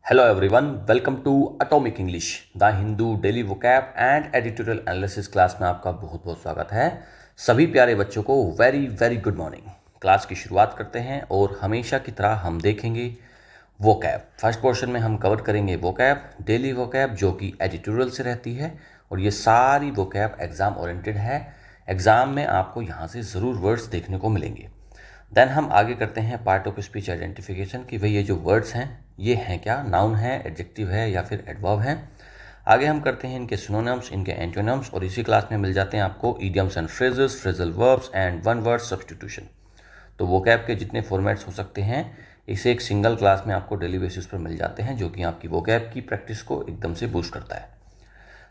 Hello everyone, welcome to Atomic English, the Hindu Daily Vocab and Editorial Analysis class में आपका बहुत बहुत स्वागत है। सभी प्यारे बच्चों को very very good morning. Class की शुरुआत करते हैं और हमेशा की तरह हम देखेंगे वोकैब। फर्स्ट पोर्शन में हम कवर करेंगे वोकैब, डेली वोकैब जो कि एडिटोरियल से रहती है और ये सारी वोकैब एग्जाम ओरिएंटेड है। एग्जाम में आपको यहाँ से ज़रूर वर्ड्स देखने को मिलेंगे। देन हम आगे करते हैं पार्ट ऑफ स्पीच आइडेंटिफिकेशन कि भाई ये जो वर्ड्स हैं ये हैं क्या, नाउन है, एडजेक्टिव है या फिर एडवर्ब है। आगे हम करते हैं इनके सिनोनिम्स, इनके एंटोनिम्स और इसी क्लास में मिल जाते हैं आपको idioms and phrases, phrasal verbs and one word substitution. तो वोकैब के जितने फॉर्मेट्स हो सकते हैं इसे एक सिंगल क्लास में आपको डेली बेसिस पर मिल जाते हैं, जो कि आपकी वोकैब की प्रैक्टिस को एकदम से बूस्ट करता है।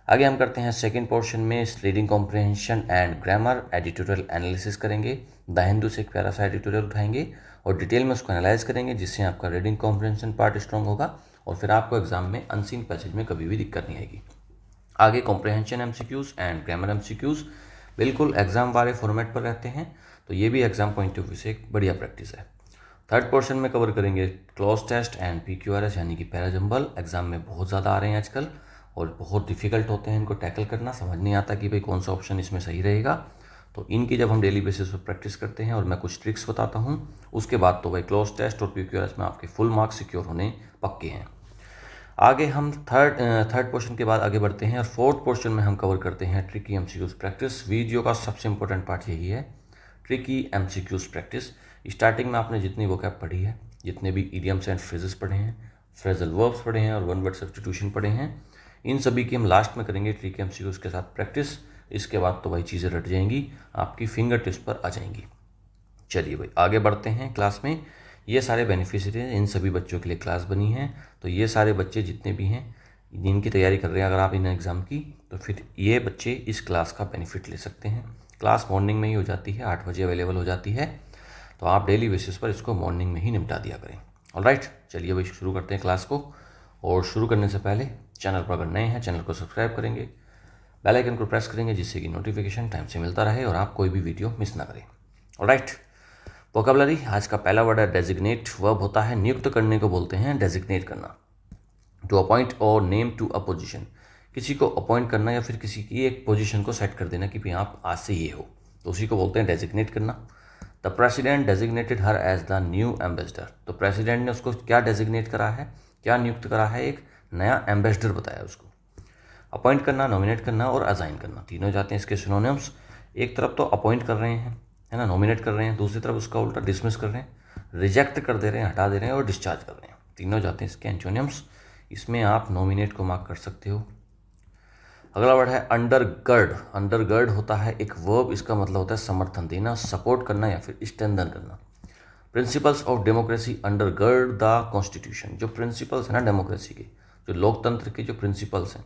आगे हम करते हैं सेकंड पोर्शन में reading comprehension and grammar editorial analysis करेंगे। द हिंदू से एक प्यारा सा एडिटोरियल उठाएंगे और डिटेल में उसको एनालाइज करेंगे, जिससे आपका रीडिंग कॉम्प्रिहेंशन पार्ट स्ट्रांग होगा और फिर आपको एग्जाम में अनसीन पैसेज में कभी भी दिक्कत नहीं आएगी। आगे comprehension MCQs and grammar MCQs बिल्कुल एग्जाम वाले फॉर्मेट पर रहते हैं, तो ये भी एग्जाम पॉइंट ऑफ व्यू से एक बढ़िया प्रैक्टिस है। थर्ड पोर्शन में कवर करेंगे क्लोज टेस्ट एंड PQRS यानी कि पैरा जंबल। एग्जाम में बहुत ज़्यादा आ रहे हैं आजकल और बहुत डिफिकल्ट होते हैं इनको टैकल करना, समझ नहीं आता कि भाई कौन सा ऑप्शन इसमें सही रहेगा। तो इनकी जब हम डेली बेसिस पर प्रैक्टिस करते हैं और मैं कुछ ट्रिक्स बताता हूँ, उसके बाद तो भाई क्लोज टेस्ट और PQRS में आपके फुल मार्क्स सिक्योर होने पक्के हैं। आगे हम थर्ड पोर्शन के बाद आगे बढ़ते हैं और फोर्थ पोर्शन में हम कवर करते हैं ट्रिकी एमसीक्यूज प्रैक्टिस। वीडियो का सबसे इंपॉर्टेंट पार्ट यही है, ट्रिकी एमसीक्यूज प्रैक्टिस। स्टार्टिंग में आपने जितनी वोकैब पढ़ी है, जितने भी इडियम्स एंड फ्रेजेस पढ़े हैं, फ्रेजल वर्ब्स पढ़े हैं और वन वर्ड सब्स्टिट्यूशन पढ़े हैं, इन सभी की हम लास्ट में करेंगे ट्रिकी एमसीक्यूज के साथ प्रैक्टिस। इसके बाद तो भाई चीज़ें रट जाएंगी, आपकी फिंगर टिप्स पर आ जाएंगी। चलिए भाई आगे बढ़ते हैं क्लास में। ये सारे बेनिफिशियरी हैं, इन सभी बच्चों के लिए क्लास बनी है, तो ये सारे बच्चे जितने भी हैं जिनकी तैयारी कर रहे हैं अगर आप इन एग्ज़ाम की, तो फिर ये बच्चे इस क्लास का बेनिफिट ले सकते हैं। क्लास मॉर्निंग में ही हो जाती है, 8 बजे अवेलेबल हो जाती है, तो आप डेली बेसिस पर इसको मॉर्निंग में ही निपटा दिया करें। ऑलराइट, चलिए भाई शुरू करते हैं क्लास को। और शुरू करने से पहले चैनल पर अगर नए हैं चैनल को सब्सक्राइब करेंगे, बेल आइकन को प्रेस करेंगे, जिससे कि नोटिफिकेशन टाइम से मिलता रहे और आप कोई भी वीडियो मिस ना करें। ऑलराइट, वोकैबुलरी आज का पहला वर्ड है डेजिग्नेट। वर्ब होता है नियुक्त करने को बोलते हैं डेजिग्नेट करना। टू अपॉइंट और नेम टू अ पोजीशन, किसी को अपॉइंट करना या फिर किसी की एक पोजीशन को सेट कर देना कि भाई आप आज से ये हो, तो उसी को बोलते हैं डेजिग्नेट करना। The president designated her as the new ambassador, तो प्रेसिडेंट ने उसको क्या डेजिग्नेट करा है, क्या नियुक्त करा है, एक नया एम्बेसडर बताया उसको। अपॉइंट करना, नॉमिनेट करना और असाइन करना, तीनों जाते हैं इसके सिनोनिम्स। एक तरफ तो अपॉइंट कर रहे हैं, है ना, नॉमिनेट कर रहे हैं, दूसरी तरफ उसका उल्टा डिसमिस कर रहे हैं, रिजेक्ट कर दे रहे हैं, हटा दे रहे हैं और डिस्चार्ज कर रहे हैं, तीनों जाते हैं इसके एंटोनिम्स। इसमें आप नॉमिनेट को मार्क कर सकते हो। अगला वर्ड है अंडरगर्ड। अंडरगर्ड होता है एक वर्ब, इसका मतलब होता है समर्थन देना, सपोर्ट करना या फिर स्ट्रेंथन करना। Principles of democracy undergird the constitution, जो प्रिंसिपल्स हैं ना डेमोक्रेसी के, जो लोकतंत्र के जो प्रिंसिपल्स हैं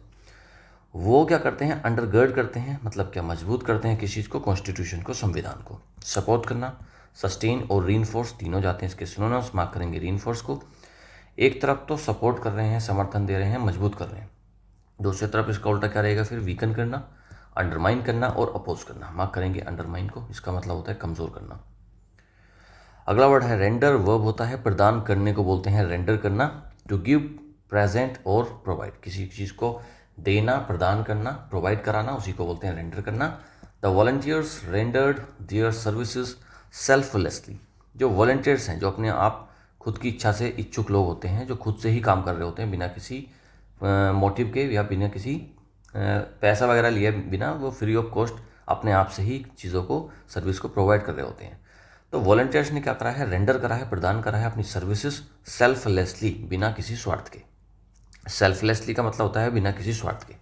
वो क्या करते हैं, अंडरगर्ड करते हैं, मतलब क्या, मजबूत करते हैं किस चीज़ को, कॉन्स्टिट्यूशन को, संविधान को। सपोर्ट करना, सस्टेन और रीइंफोर्स तीनों जाते हैं इसके सिनोनिम्स, मार्क करेंगे रीइंफोर्स को। एक तरफ तो सपोर्ट कर रहे हैं, समर्थन दे रहे हैं, मजबूत कर रहे हैं, दूसरी तरफ इसका उल्टा क्या रहेगा फिर, वीकन करना, अंडरमाइन करना और अपोज करना, मार्क करेंगे अंडरमाइन को, इसका मतलब होता है कमज़ोर करना। अगला वर्ड है रेंडर। वर्ब होता है प्रदान करने को बोलते हैं रेंडर करना। टू गिव, प्रेजेंट और प्रोवाइड, किसी चीज़ को देना, प्रदान करना, प्रोवाइड कराना, उसी को बोलते हैं रेंडर करना। The volunteers rendered their services selflessly, जो वॉलंटियर्स हैं, जो अपने आप खुद की इच्छा से इच्छुक लोग होते हैं, जो खुद से ही काम कर रहे होते हैं बिना किसी मोटिव के या बिना किसी पैसा वगैरह लिए बिना, वो फ्री ऑफ कॉस्ट अपने आप से ही चीज़ों को, सर्विस को प्रोवाइड कर रहे होते हैं। तो वॉलंटियर्स ने क्या करा है, रेंडर करा है, प्रदान करा है अपनी सर्विसेज सेल्फलेसली, बिना किसी स्वार्थ के। सेल्फलेसली का मतलब होता है बिना किसी स्वार्थ के,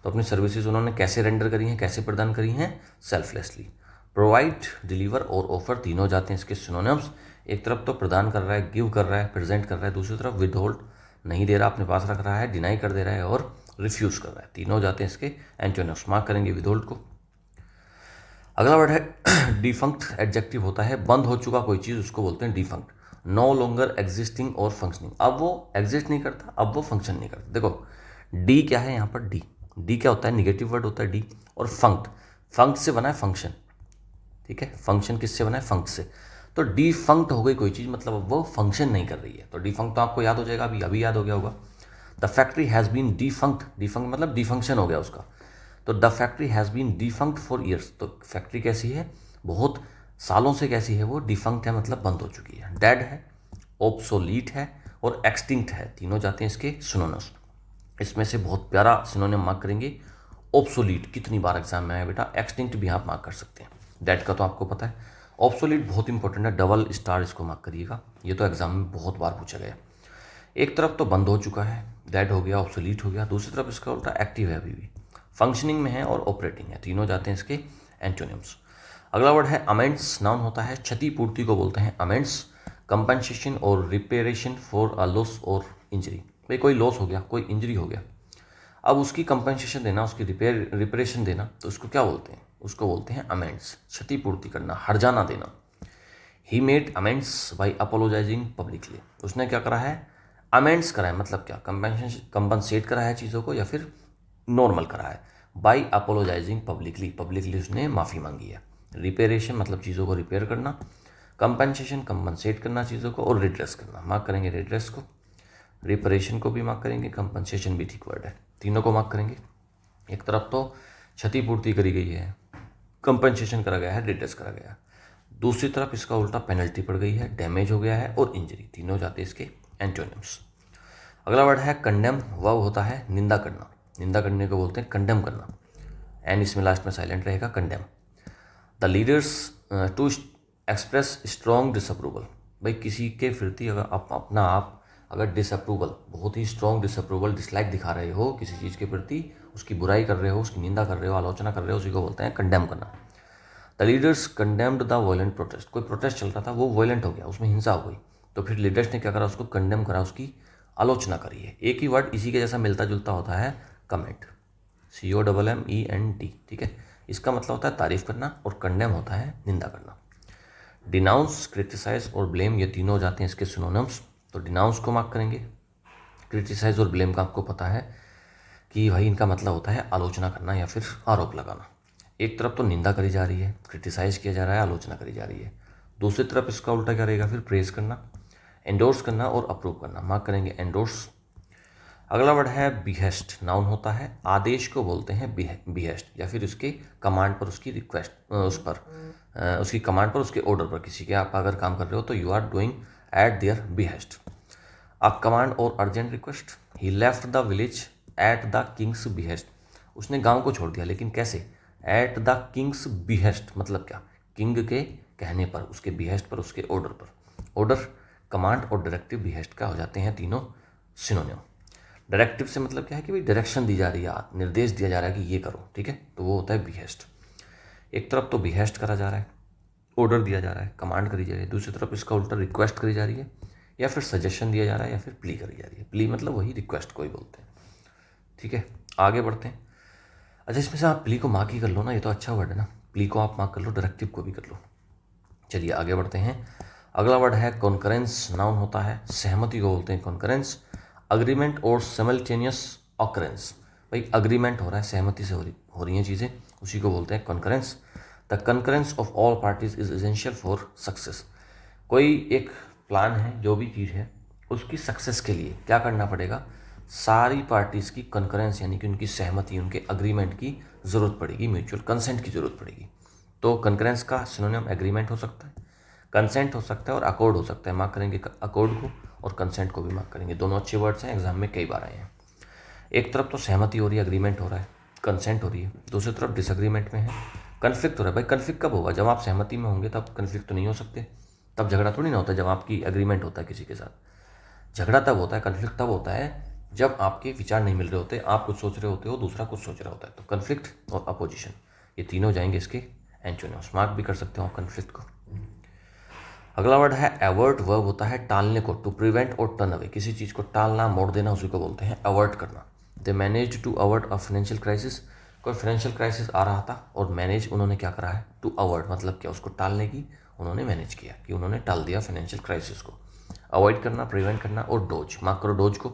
तो अपनी सर्विसेज उन्होंने कैसे रेंडर करी हैं, कैसे प्रदान करी हैं, सेल्फलेसली। प्रोवाइड, डिलीवर और ऑफर तीनों जाते हैं इसके सिनोनिम्स। एक तरफ तो प्रदान कर रहा है, गिव कर रहा है, प्रेजेंट कर रहा है, दूसरी तरफ विद होल्ड, नहीं दे रहा, अपने पास रख रहा है, डिनाई कर दे रहा है और रिफ्यूज़ कर रहा है, तीनों जाते हैं इसके एंटोनिम्स, मार्क करेंगे विद होल्ड को। अगला वर्ड है डिफंक्ट। एडजेक्टिव होता है बंद हो चुका कोई चीज़, उसको बोलते हैं डिफंक्ट। नो लॉन्गर एग्जिस्टिंग और फंक्शनिंग, अब वो एग्जिस्ट नहीं करता, अब वो फंक्शन नहीं करता। देखो डी क्या है यहाँ पर, डी क्या होता है, निगेटिव वर्ड होता है डी। और फंक्ट, फंक्ट से बना है फंक्शन, ठीक है, फंक्शन किससे बना है, फंक्ट से। तो डिफंक्ट हो गई कोई चीज़, मतलब वो फंक्शन नहीं कर रही है। तो डिफंक्ट तो आपको याद हो जाएगा, अभी याद हो गया होगा। The factory has been defunct, defunct मतलब डिफंक्शन हो गया उसका, तो the factory has been defunct for years, तो फैक्ट्री कैसी है, बहुत सालों से कैसी है वो, डिफंक्ट है मतलब बंद हो चुकी है, डेड है, ऑब्सोलीट है और एक्सटिंक्ट है, तीनों जाते हैं इसके सिनोनिम्स। इसमें से बहुत प्यारा सिनोनिम मार्क करेंगे ऑब्सोलीट, कितनी बार एग्जाम में आया बेटा, एक्सटिंक्ट भी आप मार्क कर सकते हैं, डेड का तो आपको पता है, ऑब्सोलीट बहुत इंपॉर्टेंट है, डबल स्टार इसको मार्क करिएगा, ये तो एग्जाम में बहुत बार पूछा गया। एक तरफ तो बंद हो चुका है, डेड हो गया, ऑब्सोलीट हो गया, दूसरी तरफ इसका उल्टा एक्टिव है, अभी भी फंक्शनिंग में है और ऑपरेटिंग है, तीनों जाते हैं इसके एंटोनिम्स। अगला वर्ड है अमेंड्स, नाउन होता है, क्षतिपूर्ति को बोलते हैं अमेंड्स, कंपनसेशन और रिपेरेशन फॉर अ लॉस और इंजरी, भाई कोई लॉस हो गया, कोई इंजरी हो गया, अब उसकी कंपनसेशन देना, उसकी रिपेरेशन देना, तो उसको क्या बोलते हैं, उसको बोलते हैं अमेंड्स, क्षतिपूर्ति करना, हर्जाना देना। He made amends by apologising publicly, उसने क्या करा है, अमेंड्स करा है, मतलब क्या, कंपनसेट करा है चीज़ों को या फिर नॉर्मल करा है, बाई अपोलोजाइजिंग पब्लिकली, पब्लिकली उसने माफ़ी मांगी है। रिपेरेशन मतलब चीज़ों को रिपेयर करना, कंपनसेशन कंपनसेट करना चीज़ों को, और रिड्रेस करना, मार्क करेंगे रिड्रेस को, रिपेरेशन को भी मार्क करेंगे, कंपनसेशन भी ठीक वर्ड है, तीनों को मार्क करेंगे। एक तरफ तो क्षतिपूर्ति करी गई है, कंपनसेशन करा गया है, रिड्रेस करा गया है, दूसरी तरफ इसका उल्टा पेनल्टी पड़ गई है, डैमेज हो गया है और इंजरी, तीनों जाते हैं इसके एंटोनिम्स। अगला वर्ड है कंडेम, वर्ब होता है निंदा करना, निंदा करने को बोलते हैं कंडेम करना, एंड इसमें लास्ट में साइलेंट रहेगा, condemn. The leaders to express strong disapproval, भाई किसी के प्रति अगर आप अपना आप अगर डिसअप्रूवल, बहुत ही स्ट्रॉन्ग डिसअप्रूवल, डिसलाइक दिखा रहे हो किसी चीज़ के प्रति, उसकी बुराई कर रहे हो, उसकी निंदा कर रहे हो, आलोचना कर रहे हो, उसी को बोलते हैं कंडेम करना। The leaders condemned the violent protest, कोई प्रोटेस्ट चल रहा था, वो वायलेंट हो गया, उसमें हिंसा हो गई, तो फिर लीडर्स ने क्या करा, उसको कंडेम करा, उसकी आलोचना करी है। एक ही वर्ड इसी के जैसा मिलता जुलता होता है, कमेंट, COMMENT, ठीक है, इसका मतलब होता है तारीफ करना और कंडेम होता है निंदा करना। डिनाउंस, क्रिटिसाइज और ब्लेम, ये तीनों जाते हैं इसके सिनोनिम्स, तो डिनाउंस को मार्क करेंगे, क्रिटिसाइज और ब्लेम का आपको पता है कि भाई इनका मतलब होता है आलोचना करना या फिर आरोप लगाना। एक तरफ तो निंदा करी जा रही है, क्रिटिसाइज किया जा रहा है, आलोचना करी जा रही है, दूसरी तरफ इसका उल्टा क्या रहेगा, फिर प्रेज करना, एंडोर्स करना और अप्रूव करना, मार्क करेंगे एंडोर्स। अगला वर्ड है बिहेस्ट, नाउन होता है, आदेश को बोलते हैं बिहेस्ट, या फिर उसके कमांड पर, उसकी रिक्वेस्ट, उसकी कमांड पर, उसके ऑर्डर पर, किसी के आप अगर काम कर रहे हो तो you are doing at their behest. A command और urgent request, he left the village at the king's behest, उसने गांव को छोड़ दिया, लेकिन कैसे, एट द किंग्स बिहेस्ट मतलब क्या, किंग के कहने पर, उसके बिहेस्ट पर, उसके ऑर्डर पर। ऑर्डर, कमांड और डायरेक्टिव बिहेस्ट का हो जाते हैं तीनों सिनोनिम। डायरेक्टिव से मतलब क्या है कि भाई डायरेक्शन दी जा रही है, निर्देश दिया जा रहा है कि ये करो, ठीक है, तो वो होता है बिहेस्ट। एक तरफ तो बिहेस्ट करा जा रहा है, ऑर्डर दिया जा रहा है, कमांड करी जा रही है, दूसरी तरफ इसका उल्टा रिक्वेस्ट करी जा रही है, या फिर सजेशन दिया जा रहा है, या फिर प्ली करी जा रही है, प्ली मतलब वही रिक्वेस्ट को ही बोलते हैं, ठीक है। आगे बढ़ते हैं। अच्छा, इसमें से आप प्ली को मार्क ही कर लो ना, ये तो अच्छा वर्ड है ना, प्ली को आप मार्क कर लो, डायरेक्टिव को भी कर लो। चलिए आगे बढ़ते हैं। अगला वर्ड है कॉन्करेंस, नाउन होता है, सहमति को बोलते हैं कॉन्करेंस, अग्रीमेंट और सिमल्टेनियस ऑकरेंस, भाई अग्रीमेंट हो रहा है, सहमति से हो रही हैं चीज़ें, उसी को बोलते हैं concurrence. The concurrence of all parties is essential for success, कोई एक प्लान है, जो भी चीज़ है, उसकी सक्सेस के लिए क्या करना पड़ेगा, सारी पार्टीज़ की कॉन्करेंस यानी कि उनकी सहमति, उनके अग्रीमेंट की ज़रूरत पड़ेगी, म्यूचुअल कंसेंट की ज़रूरत पड़ेगी। तो कॉन्करेंस का सिनोनिम एग्रीमेंट हो सकता है, कंसेंट हो सकता है और अकॉर्ड हो सकता है, मार्क करेंगे अकॉर्ड को और कंसेंट को भी मार्क करेंगे, दोनों अच्छे वर्ड्स हैं, एग्जाम में कई बार आए हैं। एक तरफ तो सहमति हो रही है, अग्रीमेंट हो रहा है, कंसेंट हो रही है, दूसरी तरफ डिसएग्रीमेंट में है, कन्फ्लिक्ट हो रहा है। भाई कन्फ्लिक्ट कब होगा, जब आप सहमति में होंगे तब कन्फ्लिक्ट तो नहीं हो सकते, तब झगड़ा थोड़ी ना होता है, जब आपकी एग्रीमेंट होता है किसी के साथ। झगड़ा तब होता है, कन्फ्लिक्ट तब होता है जब आपके विचार नहीं मिल रहे होते, आप कुछ सोच रहे होते हो, दूसरा कुछ सोच रहा होता है, तो कन्फ्लिक्ट और अपोजिशन ये तीनों जाएंगे इसके एंटोनिम्स, मार्क भी कर सकते हो आप कन्फ्लिक्ट को। अगला वर्ड है एवर्ट, वर्ब होता है टालने को, टू प्रिवेंट और टर्न अवे, किसी चीज़ को टालना, मोड़ देना, उसी को बोलते हैं अवर्ट करना। They manage to avert a financial crisis, कोई फाइनेंशियल क्राइसिस आ रहा था और मैनेज उन्होंने क्या करा है, टू अवर्ट मतलब क्या, उसको टालने की उन्होंने मैनेज किया, कि उन्होंने टाल दिया फाइनेंशियल क्राइसिस को। अवॉइड करना, प्रिवेंट करना और डोज, मार्क करो डोज को,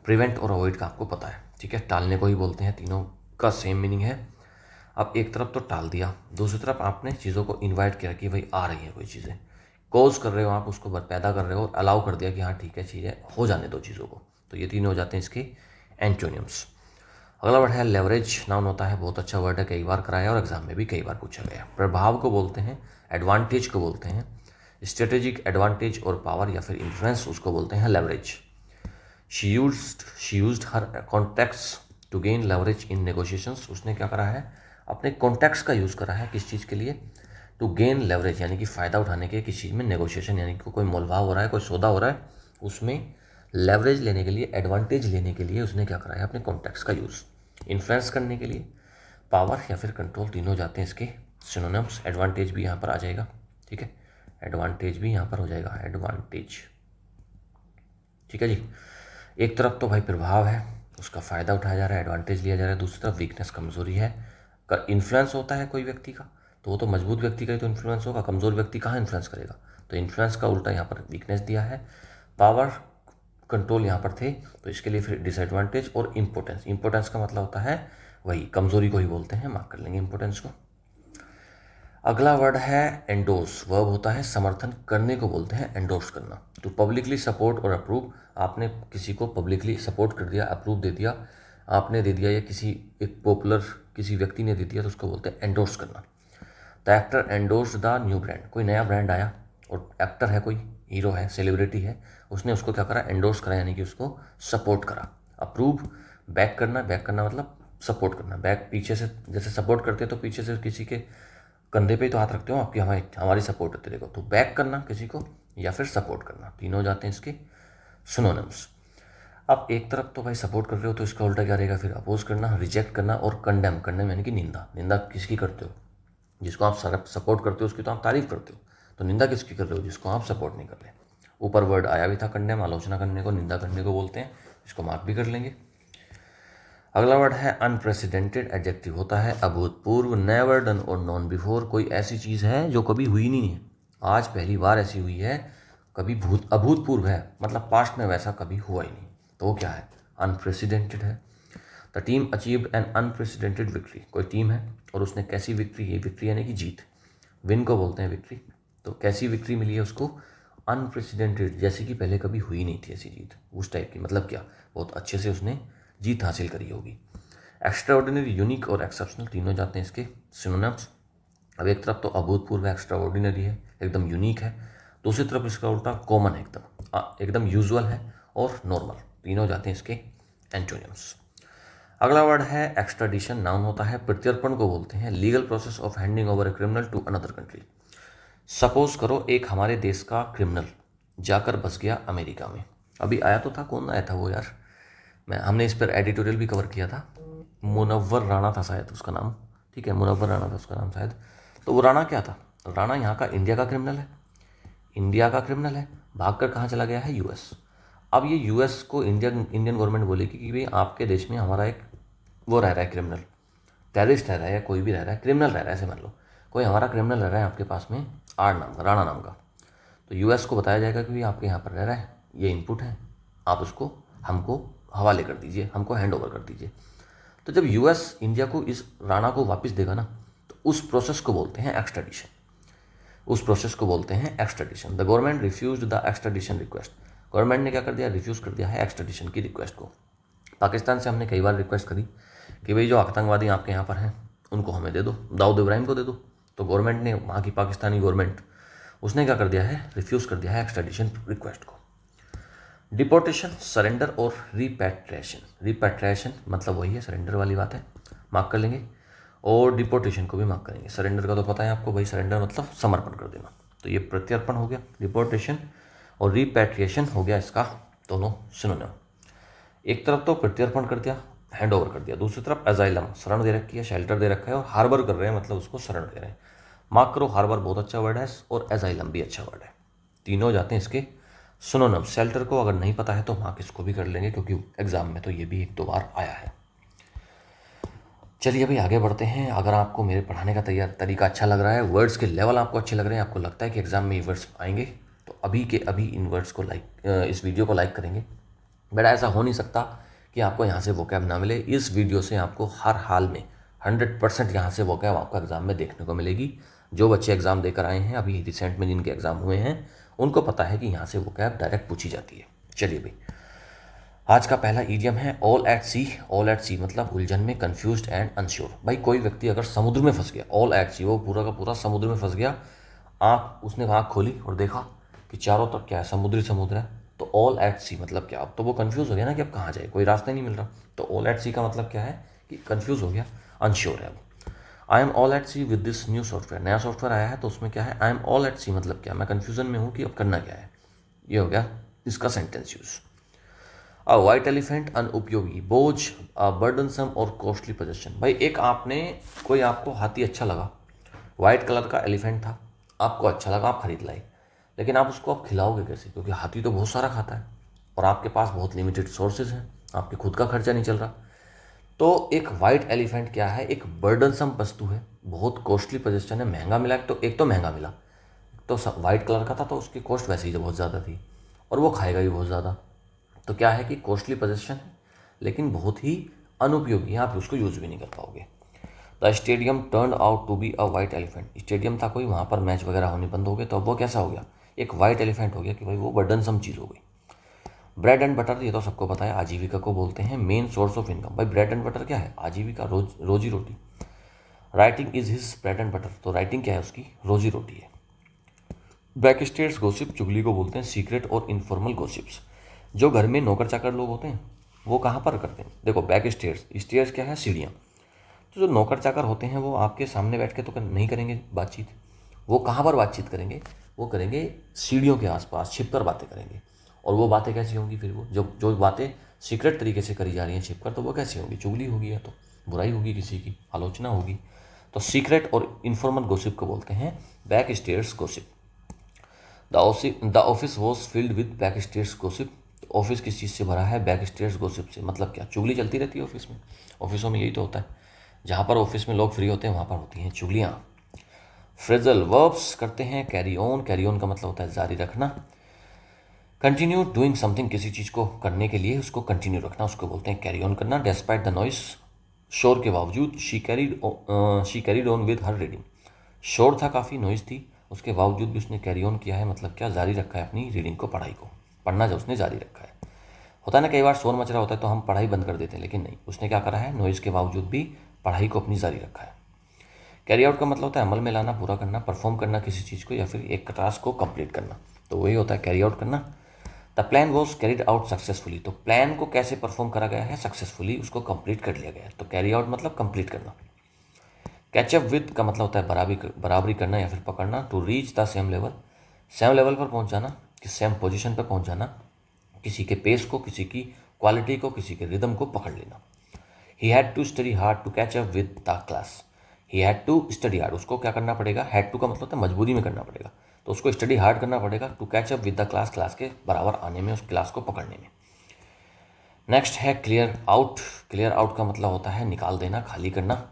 प्रिवेंट और अवॉइड का आपको पता है, ठीक है, टालने को ही बोलते हैं, तीनों का सेम मीनिंग है। अब एक तरफ तो टाल दिया, दूसरी तरफ आपने चीज़ों को इन्वाइट किया कि भाई आ रही है कोई चीज़ें, कॉज कर रहे हो आप, उसको पैदा कर रहे हो, अलाउ कर दिया कि हाँ ठीक है चीज़ें हो जाने दो चीज़ों को। तो ये तीन हो जाते हैं इसके एंटोनियम्स। अगला वर्ड है लेवरेज। नाउन होता है, बहुत अच्छा वर्ड है, कई बार कराया और एग्जाम में भी कई बार पूछा गया। प्रभाव को बोलते हैं, एडवांटेज को बोलते हैं, स्ट्रेटेजिक एडवांटेज और पावर या फिर इन्फ्लुएंस उसको बोलते हैं leverage. She used her contacts to gain leverage in negotiations. उसने क्या करा है, अपने कॉन्टैक्ट्स का यूज़ करा है किस चीज़ के लिए, टू गेन लेवरेज यानी कि फ़ायदा उठाने के किस चीज़ में, नेगोशिएशन यानी कि कोई मोलभाव हो रहा है, कोई सौदा हो रहा है, उसमें लेवरेज लेने के लिए, एडवांटेज लेने के लिए उसने क्या करा है, अपने कॉन्टैक्ट्स का यूज़। इन्फ्लुएंस करने के लिए पावर या फिर कंट्रोल, तीनों जाते हैं इसके सिनोनिम्स। एडवांटेज भी यहाँ पर आ जाएगा, ठीक है, एडवांटेज भी यहाँ पर हो जाएगा, एडवांटेज, ठीक है जी। एक तरफ तो भाई प्रभाव है, उसका फ़ायदा उठाया जा रहा है, एडवांटेज लिया जा रहा है, दूसरी तरफ वीकनेस, कमज़ोरी है। इन्फ्लुएंस होता है कोई व्यक्ति का, तो वो तो मजबूत व्यक्ति का ही तो इन्फ्लुएंस होगा, कमज़ोर व्यक्ति कहाँ इन्फ्लुएंस करेगा। तो इन्फ्लुएंस का उल्टा यहाँ पर वीकनेस दिया है। पावर कंट्रोल यहाँ पर थे, तो इसके लिए फिर डिसएडवांटेज और इम्पोर्टेंस। इम्पोर्टेंस का मतलब होता है वही कमज़ोरी को ही बोलते हैं, मार्क कर लेंगे इम्पोर्टेंस को। अगला वर्ड है एंडोर्स। वर्ब होता है समर्थन करने को बोलते हैं एंडोर्स करना। तो पब्लिकली सपोर्ट और अप्रूव, आपने किसी को पब्लिकली सपोर्ट कर दिया, अप्रूव दे दिया, आपने दे दिया, या किसी एक पॉपुलर किसी व्यक्ति ने दे दिया, तो उसको बोलते हैं एंडोर्स करना। The actor endorse the new brand, कोई नया ब्रांड आया और एक्टर है, कोई हीरो है, सेलिब्रिटी है, उसने उसको क्या करा, एंडोर्स करा, यानी कि उसको सपोर्ट करा। अप्रूव बैक करना, बैक करना मतलब सपोर्ट करना, बैक पीछे से, जैसे सपोर्ट करते हैं तो पीछे से किसी के कंधे पे ही तो हाथ रखते हो आपकी, हमारी सपोर्ट है तेरे को, तो बैक करना किसी को या फिर सपोर्ट करना, तीनों जाते हैं इसके सिनोनिम्स। अब एक तरफ तो भाई सपोर्ट कर रहे हो तो इसका उल्टा क्या रहेगा, फिर अपोज करना, रिजेक्ट करना और कंडेम, कंडेम यानी कि निंदा। निंदा किसकी करते हो, जिसको आप सपोर्ट करते हो उसकी तो आप तारीफ करते हो, तो निंदा किसकी कर रहे हो, जिसको आप सपोर्ट नहीं कर रहे। ऊपर वर्ड आया भी था कंडेम, आलोचना करने को, निंदा करने को बोलते हैं, इसको मार्क भी कर लेंगे। अगला वर्ड है अनप्रेसिडेंटेड। एडजेक्टिव होता है अभूतपूर्व, नेवर डन और नॉन बिफोर, कोई ऐसी चीज़ है जो कभी हुई नहीं है, आज पहली बार ऐसी हुई है, कभी अभूतपूर्व है, मतलब पास्ट में वैसा कभी हुआ ही नहीं, तो वो क्या है, अनप्रेसिडेंटेड है। The team achieved an unprecedented victory, कोई टीम है और उसने कैसी विक्ट्री, ये विक्ट्री यानी कि जीत, विन को बोलते हैं विक्ट्री, तो कैसी विक्ट्री मिली है उसको, अनप्रेसिडेंटेड, जैसे कि पहले कभी हुई नहीं थी ऐसी जीत, उस टाइप की, मतलब क्या, बहुत अच्छे से उसने जीत हासिल करी होगी। एक्स्ट्राऑर्डिनरी, यूनिक और एक्सेप्शनल, तीनों जाते हैं इसके सिनोनिम्स। अब एक तरफ तो अभूतपूर्व एक्स्ट्राऑर्डिनरी है, एकदम यूनिक है, दूसरी तरफ इसका उल्टा कॉमन है, एकदम यूजुअल है और नॉर्मल, तीनों जाते हैं इसके एंटोनिम्स। अगला वर्ड है एक्स्ट्राडिशन। नाउन होता है, प्रत्यर्पण को बोलते हैं, legal process of handing over a criminal to another country. Suppose करो एक हमारे देश का क्रिमिनल जाकर बस गया अमेरिका में, अभी आया तो था, कौन आया था वो यार, हमने इस पर एडिटोरियल भी कवर किया था, मुनव्वर राणा था शायद उसका नाम, ठीक है, मुनव्वर राणा था उसका नाम शायद। तो वो राणा क्या था, राणा यहाँ का इंडिया का क्रिमिनल है, इंडिया का क्रिमिनल है, भागकर कहाँ चला गया है, यूएस। अब ये यूएस को इंडियन गवर्नमेंट बोलेगी कि भाई आपके देश में हमारा एक वो रह रहा है क्रिमिनल, टेररिस्ट रह रहा है या कोई भी रह रहा है, क्रिमिनल रह रहा है, ऐसे मान लो कोई हमारा क्रिमिनल रह रहा है आपके पास में, आर नाम का, राणा नाम का, तो यूएस को बताया जाएगा कि भाई आपके यहाँ पर रह रहा है, ये इनपुट है, आप उसको हमको हवाले कर दीजिए, हमको हैंड ओवर कर दीजिए। तो जब यूएस इंडिया को इस राणा को वापस देगा ना, तो उस प्रोसेस को बोलते हैं एक्स्ट्राडिशन, उस प्रोसेस को बोलते हैं extradition. The government refused the extradition request, government ने क्या कर दिया, रिफ्यूज़ कर दिया है एक्स्ट्राडिशन की रिक्वेस्ट को। पाकिस्तान से हमने कई बार रिक्वेस्ट करी कि भाई जो आतंकवादी आपके यहाँ पर हैं उनको हमें दे दो, दाऊद इब्राहिम को दे दो, तो गवर्नमेंट ने, वहाँ की पाकिस्तानी गवर्नमेंट, उसने क्या कर दिया है, रिफ्यूज़ कर दिया है एक्स्ट्राडिशन रिक्वेस्ट को। डिपोर्टेशन, सरेंडर और रिपैट्रिएशन, रिपैट्रिएशन मतलब वही है, सरेंडर वाली बात है, मार्क कर लेंगे, और डिपोर्टेशन को भी मार्क करेंगे। सरेंडर का तो पता है आपको भाई, सरेंडर मतलब समर्पण कर देना, तो ये प्रत्यर्पण हो गया, डिपोर्टेशन और रिपैट्रिएशन हो गया इसका दोनों सिनोनिम। एक तरफ तो प्रत्यर्पण कर दिया, हैंड ओवर कर दिया, दूसरी तरफ एजाइलम, शरण दे रखी है, शेल्टर दे रखा है, और हार्बर कर रहे हैं मतलब उसको शरण दे रहे हैं, मार्क करो, हार्बर बहुत अच्छा वर्ड है और एजाइलम भी अच्छा वर्ड है, तीनों जाते हैं इसके सिनोनिम। शेल्टर को अगर नहीं पता है तो मार्क इसको भी कर लेंगे, क्योंकि एग्जाम में तो ये भी एक दो बार आया है। चलिए अभी आगे बढ़ते हैं। अगर आपको मेरे पढ़ाने का तरीका अच्छा लग रहा है, वर्ड्स के लेवल आपको अच्छे लग रहे हैं, आपको लगता है कि एग्जाम में ये वर्ड्स आएंगे, तो अभी के अभी इन वर्ड्स को इस वीडियो को लाइक करेंगे। बेटा ऐसा हो नहीं सकता कि आपको यहाँ से वोकैब ना मिले, इस वीडियो से आपको हर हाल में 100% यहाँ से वोकैब आपको एग्जाम में देखने को मिलेगी। जो बच्चे एग्ज़ाम देकर आए हैं अभी रिसेंट में जिनके एग्ज़ाम हुए हैं उनको पता है कि यहाँ से वोकैब डायरेक्ट पूछी जाती है। चलिए भाई, आज का पहला ईडियम है all at sea. All at sea मतलब उलझन में, कंफ्यूज्ड एंड अनश्योर। भाई कोई व्यक्ति अगर समुद्र में फंस गया, ऑल एट सी, वो पूरा का पूरा समुद्र में फंस गया, उसने आँख खोली और देखा कि चारों तरफ क्या है, समुद्र समुद्र है, तो ऑल एट सी मतलब क्या, अब तो वो कंफ्यूज हो गया ना कि अब कहाँ जाए, कोई रास्ता नहीं मिल रहा। तो ऑल एट सी का मतलब क्या है कि कंफ्यूज हो गया, अनश्योर है। अब I am all at sea with this new software, नया सॉफ्टवेयर आया है तो उसमें क्या है, I am all at sea मतलब क्या, मैं कन्फ्यूजन में हूँ कि अब करना क्या है। ये हो गया इसका सेंटेंस यूज। अ वाइट एलिफेंट अनुपयोगी, बोझ, बर्डनसम और कॉस्टली पोजेशन। भाई एक आपने, कोई आपको हाथी अच्छा लगा, वाइट कलर का एलिफेंट था, आपको अच्छा लगा, आप खरीद लाए, लेकिन आप उसको आप खिलाओगे कैसे, क्योंकि हाथी तो बहुत सारा खाता है और आपके पास बहुत लिमिटेड सोर्सेज हैं, आपके खुद का खर्चा नहीं चल रहा। तो एक वाइट एलिफेंट क्या है, एक बर्डनसम वस्तु है, बहुत कॉस्टली पोजेशन है, महंगा मिला, एक तो महंगा मिला, तो वाइट कलर का था तो उसकी कॉस्ट वैसे ही तो बहुत ज़्यादा थी और वो खाएगा भी बहुत ज़्यादा। तो क्या है कि कॉस्टली पोजेशन है लेकिन बहुत ही अनुपयोगी है, आप उसको यूज़ भी नहीं कर पाओगे। The stadium turn out to be a white elephant, stadium था कोई, वहाँ पर मैच वगैरह होने बंद हो गए, तो अब वो कैसा हो गया, एक वाइट एलिफेंट हो गया कि भाई वो बर्डनसम चीज़ हो गई। ब्रेड एंड बटर, ये तो सबको पता है, आजीविका को बोलते हैं, मेन सोर्स ऑफ इनकम। भाई ब्रेड एंड बटर क्या है, आजीविका, रोजी रोटी। Writing is his bread and butter, तो राइटिंग क्या है, उसकी रोजी रोटी है। बैक स्टेट्स गोसिप, चुगली को बोलते हैं सीक्रेट और इनफॉर्मल गोसिप्स। जो घर में नौकर चाकर लोग होते हैं वो कहाँ पर करते हैं, देखो बैक स्टेट्स, स्टेट्स क्या है, सीढ़ियाँ। तो जो नौकर चाकर होते हैं वो आपके सामने बैठ के तो नहीं करेंगे बातचीत, वो कहाँ पर बातचीत करेंगे, वो करेंगे सीढ़ियों के आसपास छिप कर बातें करेंगे। और वो बातें कैसी होंगी फिर, वो जो जो बातें सीक्रेट तरीके से करी जा रही हैं छिप कर, तो वो कैसी होंगी, चुगली होगी या तो बुराई होगी, किसी की आलोचना होगी। तो सीक्रेट और इनफॉर्मल गोसिप को बोलते हैं back states gossip. The office was filled with back states gossip, office किस चीज़ से भरा है, बैक स्टेट्स गोसिप से। मतलब क्या, चुगली चलती रहती है ऑफिस में, ऑफिसों में यही तो होता है, जहाँ पर ऑफिस में लोग फ्री होते हैं वहाँ पर होती हैं चुगलियाँ। फ्रेजल वर्ब्स करते हैं, कैरी ऑन, कैरी ऑन का मतलब होता है जारी रखना। कंटिन्यू डूइंग समथिंग, किसी चीज़ को करने के लिए उसको कंटिन्यू रखना, उसको बोलते हैं कैरी ऑन करना। डेस्पाइट द नॉइस, शोर के बावजूद। She carried on with her reading, शोर था काफ़ी, नॉइज़ थी, उसके बावजूद भी उसने कैरी ऑन किया है, मतलब क्या, जारी रखा है अपनी रीडिंग को, पढ़ाई को, पढ़ना जो उसने जारी रखा है। होता है ना कई बार शोर मच रहा होता है तो हम पढ़ाई बंद कर देते हैं, लेकिन नहीं, उसने क्या करा है, नॉइज़ के बावजूद भी पढ़ाई को अपनी जारी रखा है। कैरी आउट का मतलब होता है अमल में लाना, पूरा करना, परफॉर्म करना किसी चीज़ को, या फिर एक टास्क को कंप्लीट करना, तो वही होता है कैरी आउट करना। The plan was carried out successfully, तो प्लान को कैसे परफॉर्म करा गया है, सक्सेसफुली उसको कंप्लीट कर लिया गया है, तो कैरी आउट मतलब कंप्लीट करना। कैचअप विद का मतलब होता है बराबरी करना या फिर पकड़ना। To reach the same level, same level पर पहुंच जाना, कि सेम पोजीशन पर पहुंच जाना, किसी के पेस को, किसी की क्वालिटी को, किसी के रिदम को पकड़ लेना। He had to study hard to catch up with the class, he had to study hard, उसको क्या करना पड़ेगा, हैड टू का मतलब होता है मजबूरी में करना पड़ेगा, तो उसको स्टडी हार्ड करना पड़ेगा to catch up with the class, class के बराबर आने में, उस क्लास को पकड़ने में। नेक्स्ट है क्लियर आउट, क्लियर आउट का मतलब होता है निकाल देना, खाली करना।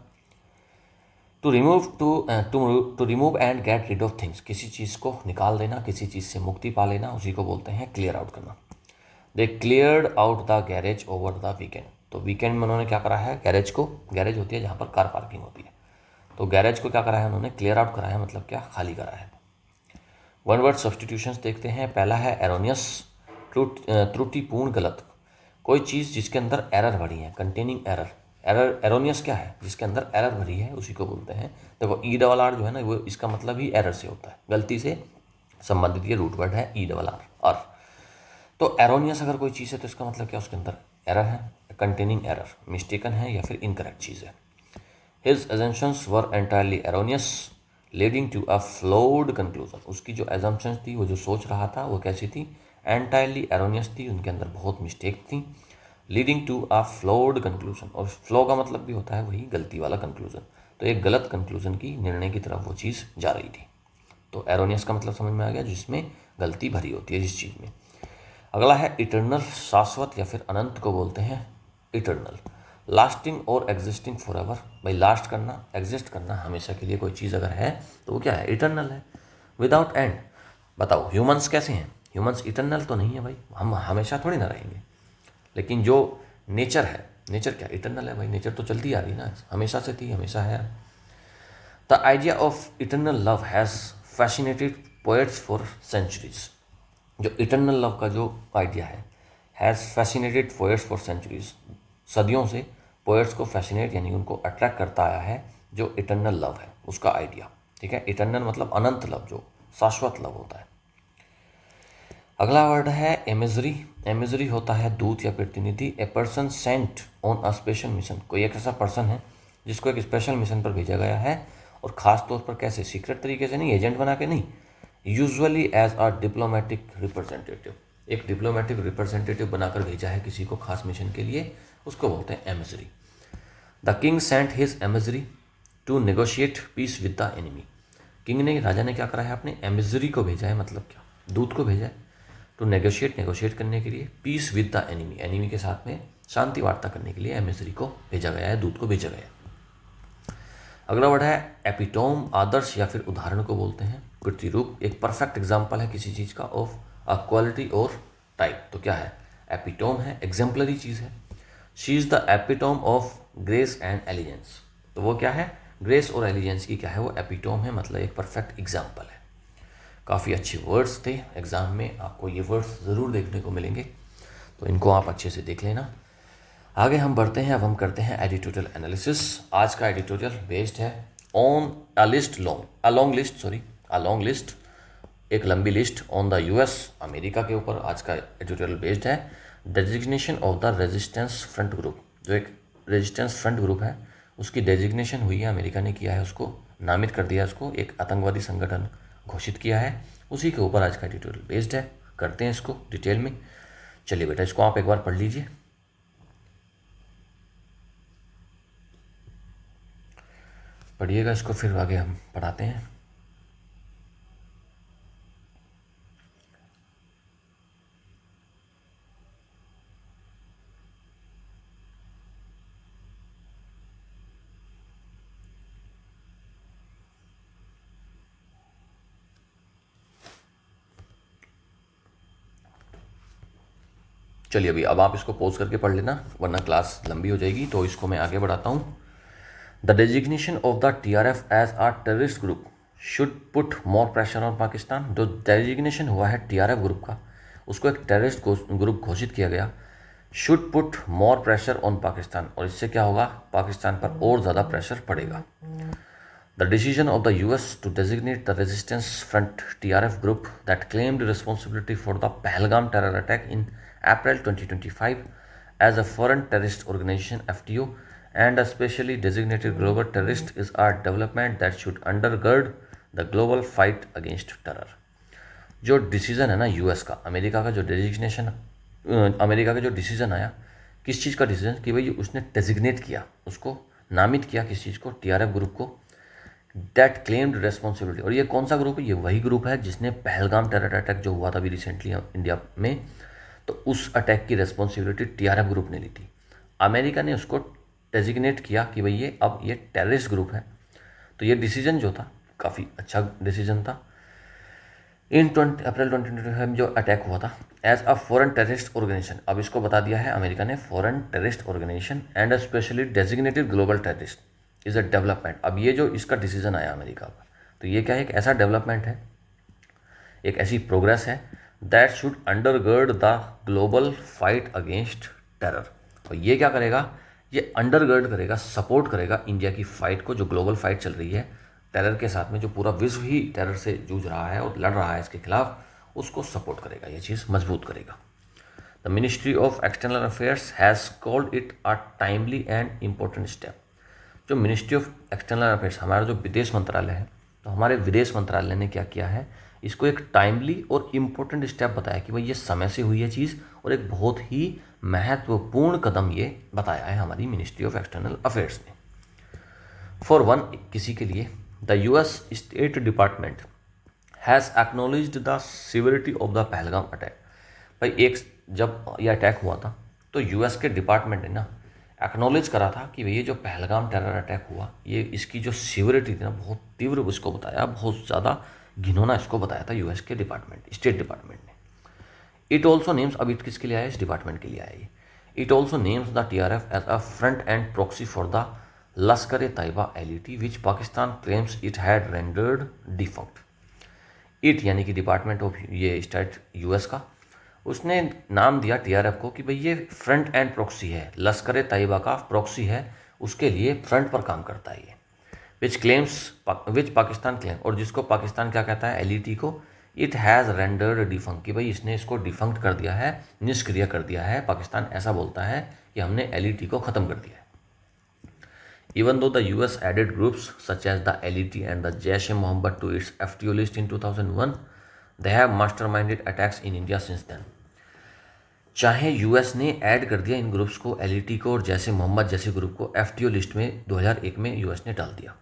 To remove to remove and get rid of things, किसी चीज़ को निकाल देना, किसी चीज़ से मुक्ति पा लेना, उसी को बोलते हैं क्लियर आउट करना। They cleared out the garage over the weekend, तो वीकेंड में उन्होंने क्या करा है, गैरेज को, गैरेज होती है जहाँ पर कार पार्किंग होती है, तो गैरेज को क्या करा है उन्होंने, क्लियर आउट करा है, मतलब क्या, खाली करा है। वन वर्ड सब्सटीट्यूशंस देखते हैं। पहला है एरोनियस, त्रुटिपूर्ण, गलत, कोई चीज़ जिसके अंदर एरर भरी है, कंटेनिंग एरर। एरर, एरोनियस क्या है, जिसके अंदर एरर भरी है, उसी को बोलते हैं। देखो ई डबल आर जो है ना, वो इसका मतलब ही एरर से होता है, गलती से संबंधित ये रूट वर्ड है ई डबल आर, और तो एरोनियस अगर कोई चीज़ है तो इसका मतलब क्या, उसके अंदर एरर है, कंटेनिंग एरर, मिस्टेकन है या फिर इनकरेक्ट चीज़ है। His assumptions were entirely erroneous leading to a flawed conclusion, उसकी जो एजम्पशंस थी, वो जो सोच रहा था वो कैसी थी, एंटायरली एरोनियस थी, उनके अंदर बहुत मिस्टेक थी। Leading to a flawed conclusion, और फ्लॉ का मतलब भी होता है वही गलती वाला कंक्लूजन, तो एक गलत कंक्लूजन की, निर्णय की तरफ वो चीज़ जा रही थी। तो एरोनियस का मतलब समझ में आ गया, जिसमें गलती भरी होती है जिस चीज़ में। अगला है इटर्नल, शाश्वत या फिर अनंत को बोलते हैं इटर्नल। लास्टिंग और एग्जिस्टिंग फॉर एवर, भाई लास्ट करना, एग्जिस्ट करना, हमेशा के लिए कोई चीज़ अगर है तो वो क्या है, इटर्नल है, विदाउट एंड। बताओ ह्यूमंस कैसे हैं, ह्यूमंस इटर्नल तो नहीं है भाई, हम हमेशा थोड़ी ना रहेंगे, लेकिन जो नेचर है, नेचर क्या इटर्नल है भाई, नेचर तो चलती आ रही ना, हमेशा से थी, हमेशा है। The idea of eternal love has fascinated poets for centuries. जो इटर्नल लव का जो idea has fascinated poets for centuries, सदियों से पोएट्स को फैसिनेट यानी उनको अट्रैक्ट करता आया है जो इटर्नल लव है उसका आइडिया। ठीक है, इटर्नल मतलब अनंत लव, जो शाश्वत लव होता है। अगला वर्ड है एमिजरी। एमिजरी होता है दूत या प्रतिनिधि। A person Saint on a special mission, कोई एक ऐसा पर्सन है जिसको एक स्पेशल मिशन पर भेजा गया है, और ख़ास तौर पर कैसे, सीक्रेट तरीके से नहीं, एजेंट बना के नहीं, usually as a diplomatic representative, एक डिप्लोमेटिक रिप्रेजेंटेटिव बनाकर भेजा है किसी को खास मिशन के लिए, उसको बोलते हैं emissary. The king sent his emissary to negotiate peace with the enemy. King ने, राजा ने क्या करा है, अपने एमिजरी को भेजा है, मतलब क्या, दूत को भेजा है, टू नेगोशिएट करने के लिए, piece with the enemy, enemy के साथ में शांति वार्ता करने के लिए एमिजरी को भेजा गया है, दूत को भेजा गया है। अगला वर्ड है एपिटोम। आदर्श या फिर उदाहरण को बोलते हैं, प्रतिरूप, एक परफेक्ट एग्जाम्पल है किसी चीज़ का ऑफ अ क्वालिटी और टाइप। तो क्या है, एपिटोम है, एग्जाम्पलरी चीज़ है। She is the epitome of grace and allegiance. तो वो क्या है, ग्रेस और एलिजेंस की क्या है, वो एपिटोम है, मतलब एक परफेक्ट एग्जाम्पल है। काफ़ी अच्छे वर्ड्स थे, एग्ज़ाम में आपको ये वर्ड्स ज़रूर देखने को मिलेंगे, तो इनको आप अच्छे से देख लेना। आगे हम बढ़ते हैं, अब हम करते हैं एडिटोरियल एनालिसिस। आज का एडिटोरियल बेस्ड है ऑन अ लॉन्ग लिस्ट, एक लंबी list on the US, America के ऊपर आज का एडिटोरियल बेस्ड है। Designation of the resistance front group, जो एक रेजिस्टेंस फ्रंट ग्रुप है उसकी डेजिग्नेशन हुई है, अमेरिका ने किया है, उसको नामित कर दिया, उसको एक आतंकवादी संगठन घोषित किया है, उसी के ऊपर आज का एडिटोरियल बेस्ड है। करते हैं इसको डिटेल में। चलिए बेटा, इसको आप एक बार पढ़ लीजिए। पढ़िएगा इसको, फिर आगे हम पढ़ाते हैं। चलिए अभी, अब आप इसको पॉज करके पढ़ लेना, वरना क्लास लंबी हो जाएगी, तो इसको मैं आगे बढ़ाता हूँ। The designation of the TRF as a terrorist group should put more pressure on Pakistan. जो डेजिग्नेशन हुआ है TRF ग्रुप का, उसको एक टेररिस्ट ग्रुप घोषित किया गया, should put more pressure on Pakistan, और इससे क्या होगा, पाकिस्तान पर और ज़्यादा प्रेशर पड़ेगा। The decision of the US to designate the Resistance Front TRF group that claimed responsibility for the Pahalgam terror attack in April 2025 as a foreign terrorist organization FTO and a specially designated global terrorist is a development that should undergird the global fight against terror। जो decision है ना US का, America का जो designation, America का जो decision आया, किस चीज़ का डिसीज़न, कि भाई उसने डेजिग्नेट किया, उसको नामित किया किस चीज़ को, TRF ग्रुप को, दैट क्लेम्ड रेस्पॉन्सिबिलिटी। और ये कौन सा ग्रुप है, ये वही ग्रुप है जिसने पहलगाम टेरर अटैक जो हुआ था अभी रिसेंटली इंडिया में, तो उस अटैक की रेस्पॉन्सिबिलिटी TRF ग्रुप ने ली थी। अमेरिका ने उसको डेजिग्नेट किया कि भाई ये अब ये टेररिस्ट ग्रुप है। तो ये डिसीजन जो था काफ़ी अच्छा डिसीजन था। इन अप्रैल 2025 में जो अटैक हुआ था, as a foreign terrorist organisation, अब इसको बता दिया है अमेरिका ने foreign terrorist organisation and specially designated global terrorist is a development. अब ये जो इसका डिसीजन आया अमेरिका का, तो ये क्या है, एक ऐसा डेवलपमेंट है, एक ऐसी प्रोग्रेस है that should undergird the global fight against terror. और ये क्या करेगा, ये अंडरगर्ड करेगा, सपोर्ट करेगा इंडिया की फाइट को, जो ग्लोबल फाइट चल रही है टेरर के साथ में, जो पूरा विश्व ही टेरर से जूझ रहा है और लड़ रहा है इसके खिलाफ, उसको सपोर्ट करेगा, ये चीज़ मजबूत करेगा। The ministry of external affairs has called it a timely and important step. जो मिनिस्ट्री ऑफ एक्सटर्नल अफेयर्स, हमारा जो विदेश मंत्रालय है, तो हमारे विदेश मंत्रालय ने क्या किया है, इसको एक टाइमली और इम्पोर्टेंट स्टेप बताया कि भाई ये समय से हुई है चीज़, और एक बहुत ही महत्वपूर्ण कदम ये बताया है हमारी मिनिस्ट्री ऑफ एक्सटर्नल अफेयर्स ने। फॉर वन, किसी के लिए, the US state department has acknowledged the severity of the Pahalgam attack. भाई एक जब यह अटैक हुआ था, तो US के डिपार्टमेंट ने ना एक्नॉलेज करा था कि ये जो पहलगाम टेरर अटैक हुआ, ये इसकी जो सिवियरिटी थी ना, बहुत तीव्र इसको बताया, बहुत ज़्यादा घिनौना इसको बताया था US के डिपार्टमेंट, स्टेट डिपार्टमेंट ने। इट ऑल्सो नेम्स, अब इट किसके लिए आया, इस डिपार्टमेंट के लिए आया ये। It also names the TRF as a front and proxy for the Lashkar e Taiba LET which Pakistan claims it had rendered defunct. It यानी कि डिपार्टमेंट ऑफ ये स्टेट US का, उसने नाम दिया TRF को कि भाई ये फ्रंट एंड प्रॉक्सी है, लश्कर ए तैयबा का प्रॉक्सी है, उसके लिए फ्रंट पर काम करता है ये। विच पाकिस्तान क्लेम, और जिसको पाकिस्तान क्या कहता है LET को, इट हैज़ रेंडर्ड डिफंक्ट, कि भाई इसने इसको डिफंक्ट कर दिया है, निष्क्रिय कर दिया है। पाकिस्तान ऐसा बोलता है कि हमने LET को ख़त्म कर दिया है। Even though the US added groups such as the LET and the Jaish-e-Mohammed to its FTO list in 2001, they have masterminded attacks in India since then. चाहे US ने ऐड कर दिया इन ग्रुप्स को, LET को और जैसे मोहम्मद जैसे ग्रुप को FTO लिस्ट में 2001 में US ने डाल दिया,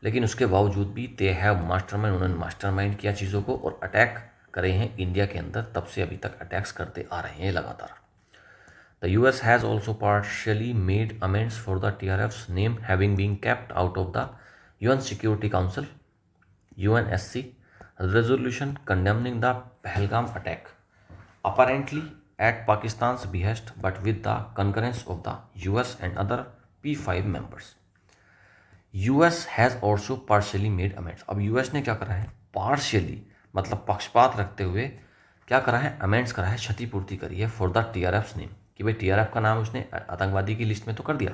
लेकिन उसके बावजूद भी दे हैव मास्टरमाइंड, उन्होंने मास्टरमाइंड किया चीज़ों को और अटैक करे हैं इंडिया के अंदर, तब से अभी तक अटैक्स करते आ रहे हैं लगातार। The US has also partially made amends for the TRF's name having been kept out of the UN Security Council UNSC resolution condemning the Pahalgam attack, apparently at Pakistan's behest but with the concurrence of the US and other P5 members. US has also partially made amends. अब US ने क्या करा है, partially मतलब पक्षपात रखते हुए क्या करा है, अमेंड्स करा है, क्षतिपूर्ति करी है फॉर द TRF's नेम, कि भाई TRF का नाम उसने आतंकवादी की लिस्ट में तो कर दिया,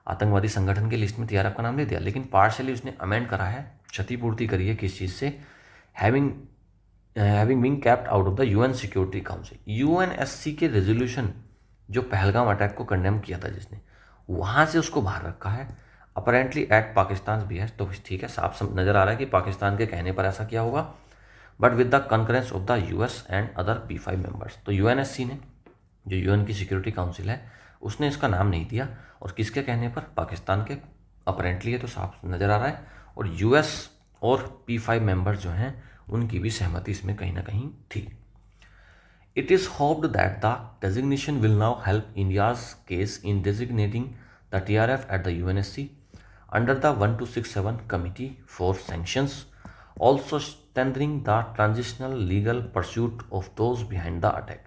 आतंकवादी संगठन की लिस्ट में TRF का नाम ले दिया, लेकिन पार्शली उसने अमेंड करा है, क्षतिपूर्ति करी है किस चीज़ से, having been kept out of the UN security council. UNSC के रेजोल्यूशन जो पहलगाम अटैक को कंडेम किया था जिसने, वहाँ से उसको बाहर रखा है, अपरेंटली एट पाकिस्तान भी है। तो ठीक है, साफ नज़र आ रहा है कि पाकिस्तान के कहने पर ऐसा किया होगा, but with the concurrence of the US and other P5 members. तो UNSC ने, जो UN की सिक्योरिटी काउंसिल है, उसने इसका नाम नहीं दिया, और किसके कहने पर, पाकिस्तान के अपरेंटली है, तो साफ नज़र आ रहा है। और US और P5 मेंबर्स जो हैं उनकी भी सहमति इसमें कहीं ना कहीं थी। It is hoped that the designation will now help India's case in designating the TRF at the UNSC under the 1267 committee for sanctions, also strengthening the transitional legal pursuit of those behind the attack.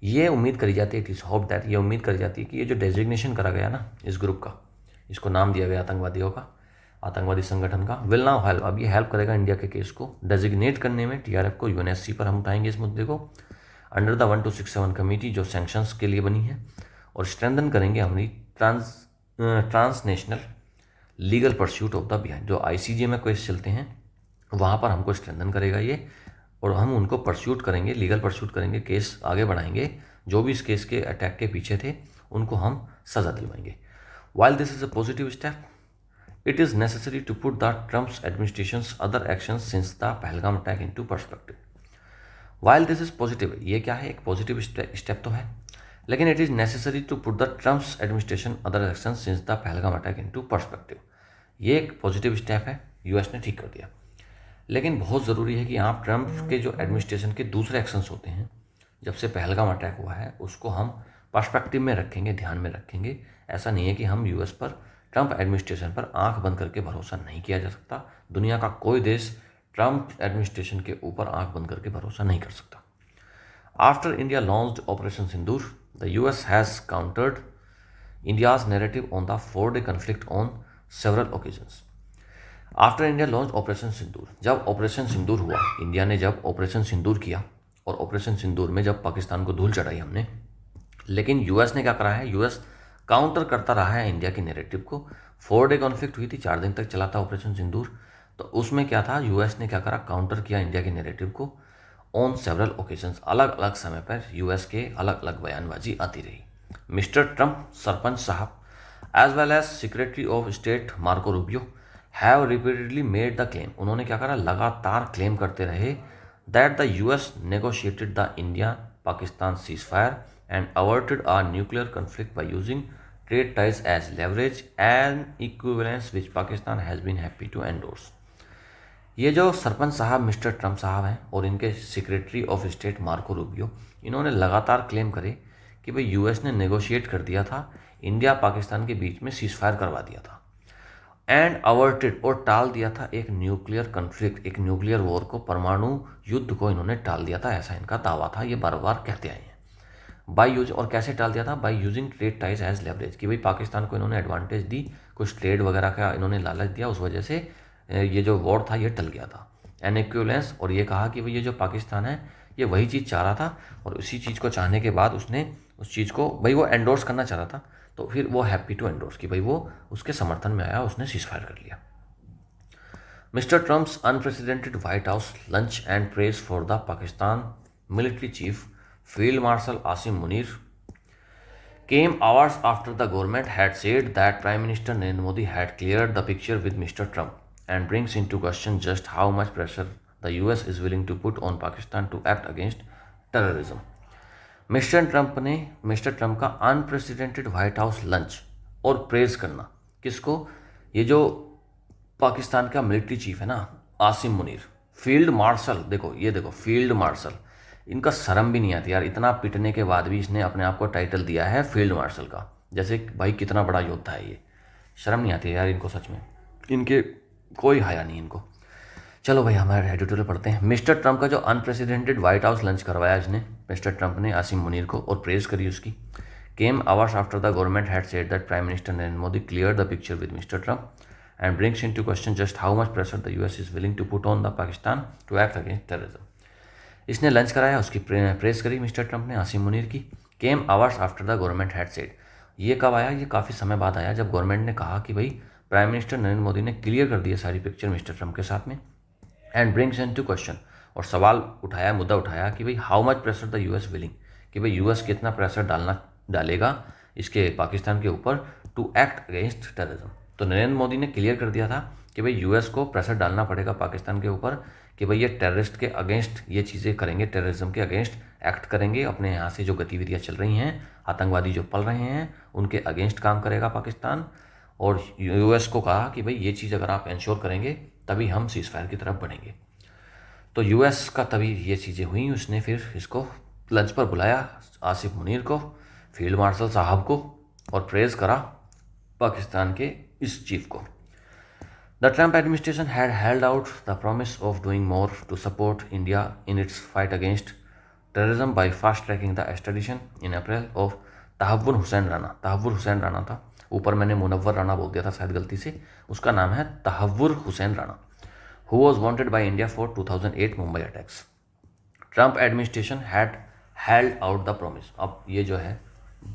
ये उम्मीद करी जाती है, it is hope that, ये उम्मीद करी जाती है कि ये जो डेजिग्नेशन करा गया ना इस ग्रुप का, इसको नाम दिया गया आतंकवादियों का, आतंकवादी संगठन का, विल नाउ हेल्प, अब ये हेल्प करेगा इंडिया के केस को डेजिग्नेट करने में, TRF को। UNSC पर हम उठाएंगे इस मुद्दे को, अंडर द 1267 कमेटी जो सैंक्शंस के लिए बनी है, और स्ट्रेंथन करेंगे हमारी transnational legal pursuit of the behind, जो ICJ में केस चलते हैं वहाँ पर हमको स्ट्रेंथन करेगा ये, और हम उनको परस्यूट करेंगे, लीगल परस्यूट करेंगे, केस आगे बढ़ाएंगे, जो भी इस केस के अटैक के पीछे थे उनको हम सज़ा दिलवाएंगे। While this is a positive step, it is necessary to put the Trump's administration's other actions since the Pahalgam attack into perspective. While this is positive, ये क्या है, एक पॉजिटिव स्टेप तो है, लेकिन it is necessary to put the Trump's administration other actions since the Pahalgam attack into perspective. ये एक positive step है, US ने ठीक कर दिया, लेकिन बहुत ज़रूरी है कि आप ट्रंप के जो एडमिनिस्ट्रेशन के दूसरे एक्शंस होते हैं जब से पहलगाम अटैक हुआ है, उसको हम पर्सपेक्टिव में रखेंगे, ध्यान में रखेंगे। ऐसा नहीं है कि हम US पर, ट्रंप एडमिनिस्ट्रेशन पर आंख बंद करके भरोसा नहीं किया जा सकता। दुनिया का कोई देश ट्रंप एडमिनिस्ट्रेशन के ऊपर आंख बंद करके भरोसा नहीं कर सकता। After India launched operation Sindoor, the US has countered India's narrative on the 4-day conflict on several occasions. After India launch operation Sindoor, जब ऑपरेशन सिंदूर हुआ, इंडिया ने जब ऑपरेशन सिंदूर किया, और ऑपरेशन सिंदूर में जब पाकिस्तान को धूल चढ़ाई हमने, लेकिन US ने क्या करा है, US काउंटर करता रहा है इंडिया के नैरेटिव को। 4-day कॉन्फ्लिक्ट हुई थी, 4 दिन तक चला था ऑपरेशन सिंदूर, तो उसमें क्या था, US ने क्या करा, काउंटर किया इंडिया के नैरेटिव को ऑन सेवरल ओकेजन्स। अलग अलग समय पर US के अलग अलग बयानबाजी आती रही। मिस्टर ट्रंप, सरपंच साहब, as well as secretary of state Marco Rubio have repeatedly made the claim, उन्होंने क्या करा, लगातार क्लेम करते रहे that the US negotiated the India Pakistan ceasefire and averted a nuclear conflict by using trade ties as leverage and equivalence which Pakistan has been happy to endorse. ये जो सरपंच साहब mister Trump साहब हैं और इनके secretary of state Marco Rubio, इन्होंने लगातार claim करे कि भाई US ने नेगोशिएट कर दिया था, इंडिया पाकिस्तान के बीच में सीज फायर करवा दिया था, एंड अवर्टेड, और टाल दिया था एक न्यूक्लियर कन्फ्लिक्ट, एक न्यूक्लियर वॉर को, परमाणु युद्ध को इन्होंने टाल दिया था, ऐसा इनका दावा था, ये बार बार कहते आए हैं। बाई यूज, और कैसे टाल दिया था, by using trade ties as leverage, कि भाई पाकिस्तान को इन्होंने एडवांटेज दी, कुछ ट्रेड वगैरह का इन्होंने लालच दिया, उस वजह से ये जो वॉर था ये टल गया था। एन इक्विवेलेंस, और ये कहा कि भाई ये जो पाकिस्तान है ये वही चीज़ चाह रहा था, और उसी चीज़ को चाहने के बाद उसने उस चीज़ को भाई वो एंडोर्स करना चाह रहा था, तो फिर वो हैप्पी टू एंडोर्स, कि भाई वो उसके समर्थन में आया, उसने सीज फायर कर लिया। Mister Trump's unprecedented white house lunch and praise for the Pakistan military chief field marshal Asim Munir came hours after the government had said that Prime Minister Narendra Modi had cleared the picture with Mr. Trump and brings into question just how much pressure the US is willing to put on Pakistan to act against terrorism. Mister Trump का unprecedented white house lunch और praise करना, किसको, ये जो पाकिस्तान का military chief है ना Asim Munir, field marshal, देखो ये देखो फील्ड मार्शल, इनका शर्म भी नहीं आती यार, इतना पिटने के बाद भी इसने अपने आप को टाइटल दिया है फील्ड मार्शल का, जैसे भाई कितना बड़ा योद्धा है ये, शर्म नहीं आती यार इनको, सच में इनके कोई हया नहीं इनको। चलो भाई हमारे एडिटोरियल पढ़ते हैं। मिस्टर ट्रम्प का जो अनप्रेसिडेंटेड व्हाइट हाउस लंच करवाया इसने मिस्टर ट्रम्प ने आसिम मुनीर को और प्रेज करी उसकी, came hours after the government had said that prime minister Narendra Modi clear the picture with mister Trump and brings into question just how much pressure the US is willing to put on the Pakistan to act against terrorism. इसने lunch कराया, उसकी press करी mister Trump ने आसिम मुनीर की। Came hours after the government had said, ये कब आया, ये काफ़ी समय बाद आया जब गवर्नमेंट ने कहा कि भाई प्राइम मिनिस्टर नरेंद्र मोदी ने क्लियर कर दिया सारी पिक्चर मिस्टर ट्रम्प के साथ में, and brings into question, और सवाल उठाया, मुद्दा उठाया कि भाई how much pressure the US willing, कि भाई यूएस कितना प्रेशर डालेगा इसके पाकिस्तान के ऊपर टू एक्ट अगेंस्ट टेररिज्म। तो नरेंद्र मोदी ने क्लियर कर दिया था कि भाई यूएस को प्रेशर डालना पड़ेगा पाकिस्तान के ऊपर कि भाई ये टेररिस्ट के अगेंस्ट ये चीज़ें करेंगे, टेररिज्म के अगेंस्ट एक्ट करेंगे, अपने यहाँ से जो गतिविधियाँ चल रही हैं, आतंकवादी जो पल रहे हैं उनके अगेंस्ट काम करेगा पाकिस्तान। और यूएस को कहा कि भाई ये चीज़ अगर आप इंश्योर करेंगे तभी हम सीज फायर की तरफ बढ़ेंगे। तो यूएस का तभी ये चीज़ें हुई, उसने फिर इसको लंच पर बुलाया आसिफ मुनीर को, फील्ड मार्शल साहब को, और प्रेज करा पाकिस्तान के इस चीफ को। The Trump administration had held out the promise of doing more to support India in its fight against terrorism by fast-tracking the extradition in April of Tahawwur Hussain Rana. Tahawwur Hussain Rana था, ऊपर मैंने मुनव्वर राना बोल दिया था शायद गलती से, उसका नाम है Tahawwur Hussain Rana, who was wanted by India for 2008 Mumbai attacks. Trump administration had held out the promise, अब ये जो है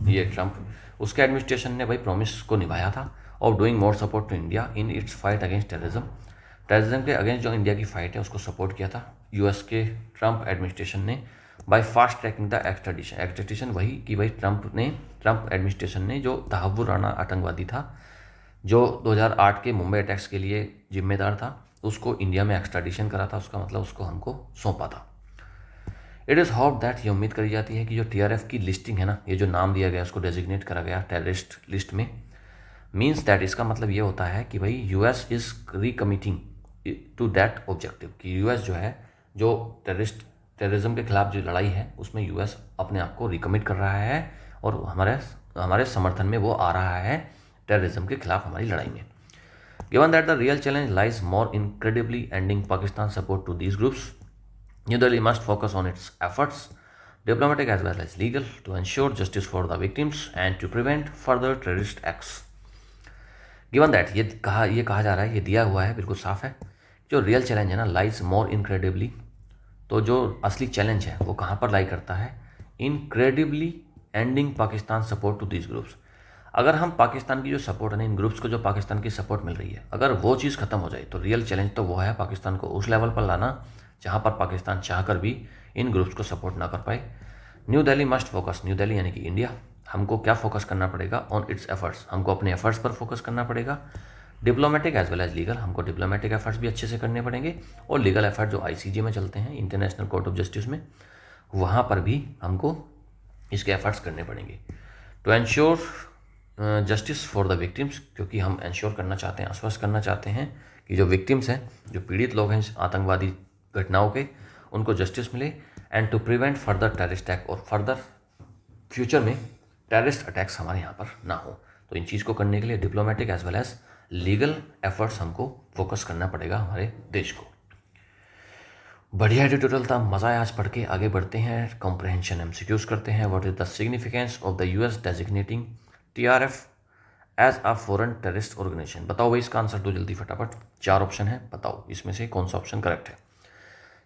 ये ट्रम्प, उसके एडमिनिस्ट्रेशन ने भाई प्रॉमिस को निभाया था, of doing more support to India in its fight against terrorism के अगेंस्ट जो इंडिया की फाइट है उसको सपोर्ट किया था यूएस के ट्रम्प एडमिनिस्ट्रेशन ने, by fast tracking the extradition वही कि भाई ट्रम्प एडमिनिस्ट्रेशन ने जो तहव्वुर राना आतंकवादी था जो 2008 के मुंबई अटैक्स के लिए जिम्मेदार था, उसको इंडिया में एक्सट्रेडिशन करा था, उसका मतलब उसको हमको सौंपा था। इट इज़ होप दैट, ये उम्मीद करी जाती है कि जो टीआरएफ की लिस्टिंग है ना, ये जो नाम दिया गया उसको डेजिग्नेट करा गया टेररिस्ट लिस्ट में, मीन्स दैट इसका मतलब ये होता है कि भाई US is recommitting to that objective, कि यूएस जो है जो टेररिज्म के खिलाफ जो लड़ाई है उसमें यूएस अपने आप को रिकमिट कर रहा है और हमारे समर्थन में वो आ रहा है टेररिज्म के खिलाफ हमारी लड़ाई में। Given that the real challenge lies more incredibly ending Pakistan support to these groups, New Delhi must focus on its efforts, diplomatic as well as legal, to ensure justice for the victims and to prevent further terrorist acts. Given that, ये कहा जा रहा है, ये दिया हुआ है, बिल्कुल साफ है, जो रियल चैलेंज है ना लाइज मोर इनक्रेडिबली, तो जो असली चैलेंज है वो कहाँ पर लाई करता है, incredibly ending Pakistan support to these groups. अगर हम पाकिस्तान की जो सपोर्ट है ना, इन ग्रुप्स को जो पाकिस्तान की सपोर्ट मिल रही है, अगर वो चीज़ खत्म हो जाए तो रियल चैलेंज तो वो है पाकिस्तान को उस लेवल पर लाना जहाँ पर पाकिस्तान चाहकर भी इन ग्रुप्स को सपोर्ट ना कर पाए। New Delhi must focus, new Delhi यानी कि इंडिया, हमको क्या फोकस करना पड़ेगा, ऑन इट्स एफर्ट्स, हमको अपने एफर्ट्स पर फोकस करना पड़ेगा। Diplomatic as well as legal, हमको डिप्लोमेटिक एफर्ट्स भी अच्छे से करने पड़ेंगे, और लीगल एफर्ट जो आईसीजे में चलते हैं, इंटरनेशनल कोर्ट ऑफ जस्टिस में, वहाँ पर भी हमको इसके एफर्ट्स करने पड़ेंगे। To ensure justice for the victims, क्योंकि हम इंश्योर करना चाहते हैं, आश्वस्त करना चाहते हैं कि जो विक्टिम्स हैं, जो पीड़ित लोग हैं आतंकवादी घटनाओं के, उनको जस्टिस मिले, and to prevent further terrorist attack, और फर्दर फ्यूचर में टेररिस्ट अटैक्स हमारे यहाँ पर ना हो। तो इन चीज़ को करने के लिए diplomatic as well as legal efforts हमको फोकस करना पड़ेगा हमारे देश को। बढ़िया एडिटोरियल था, मज़ा आया आज पढ़ के। आगे बढ़ते हैं, कॉम्प्रहेंशन एमसीक्यूज करते हैं। What is the significance of the US designating TRF as a foreign terrorist organisation. बताओ भाई इसका आंसर दो जल्दी फटाफट। 4 ऑप्शन है, बताओ इसमें से कौन सा ऑप्शन करेक्ट है।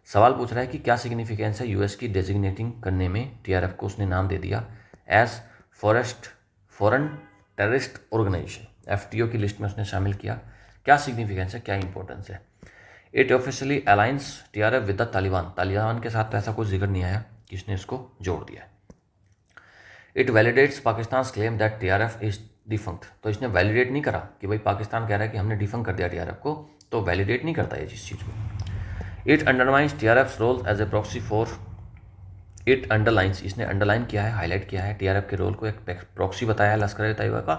सवाल पूछ रहा है कि क्या सिग्निफिकेंस है यूएस की डेजिग्नेटिंग करने में टीआरएफ को, उसने नाम दे दिया as foreign terrorist organisation, FTO की लिस्ट में उसने शामिल किया। क्या सिग्निफिकेंस है, क्या इंपॉर्टेंस है। It officially aligns TRF with the Taliban, Taliban के साथ तो ऐसा कुछ जिक्र नहीं आया, किसने इसको जोड़ दिया है। It validates Pakistan claim that TRF is defunct, तो इसने वैलिडेट नहीं करा कि भाई पाकिस्तान कह रहा है कि हमने डिफंक्ट कर दिया टीआरएफ को, तो वैलिडेट नहीं करता है जिस चीज़ को। It undermines TRF role as a proxy for, it underlines, इसने अंडरलाइन किया है, हाईलाइट किया है टीआरएफ के रोल को, एक प्रॉक्सी बताया है लश्कर ए तैयबा का,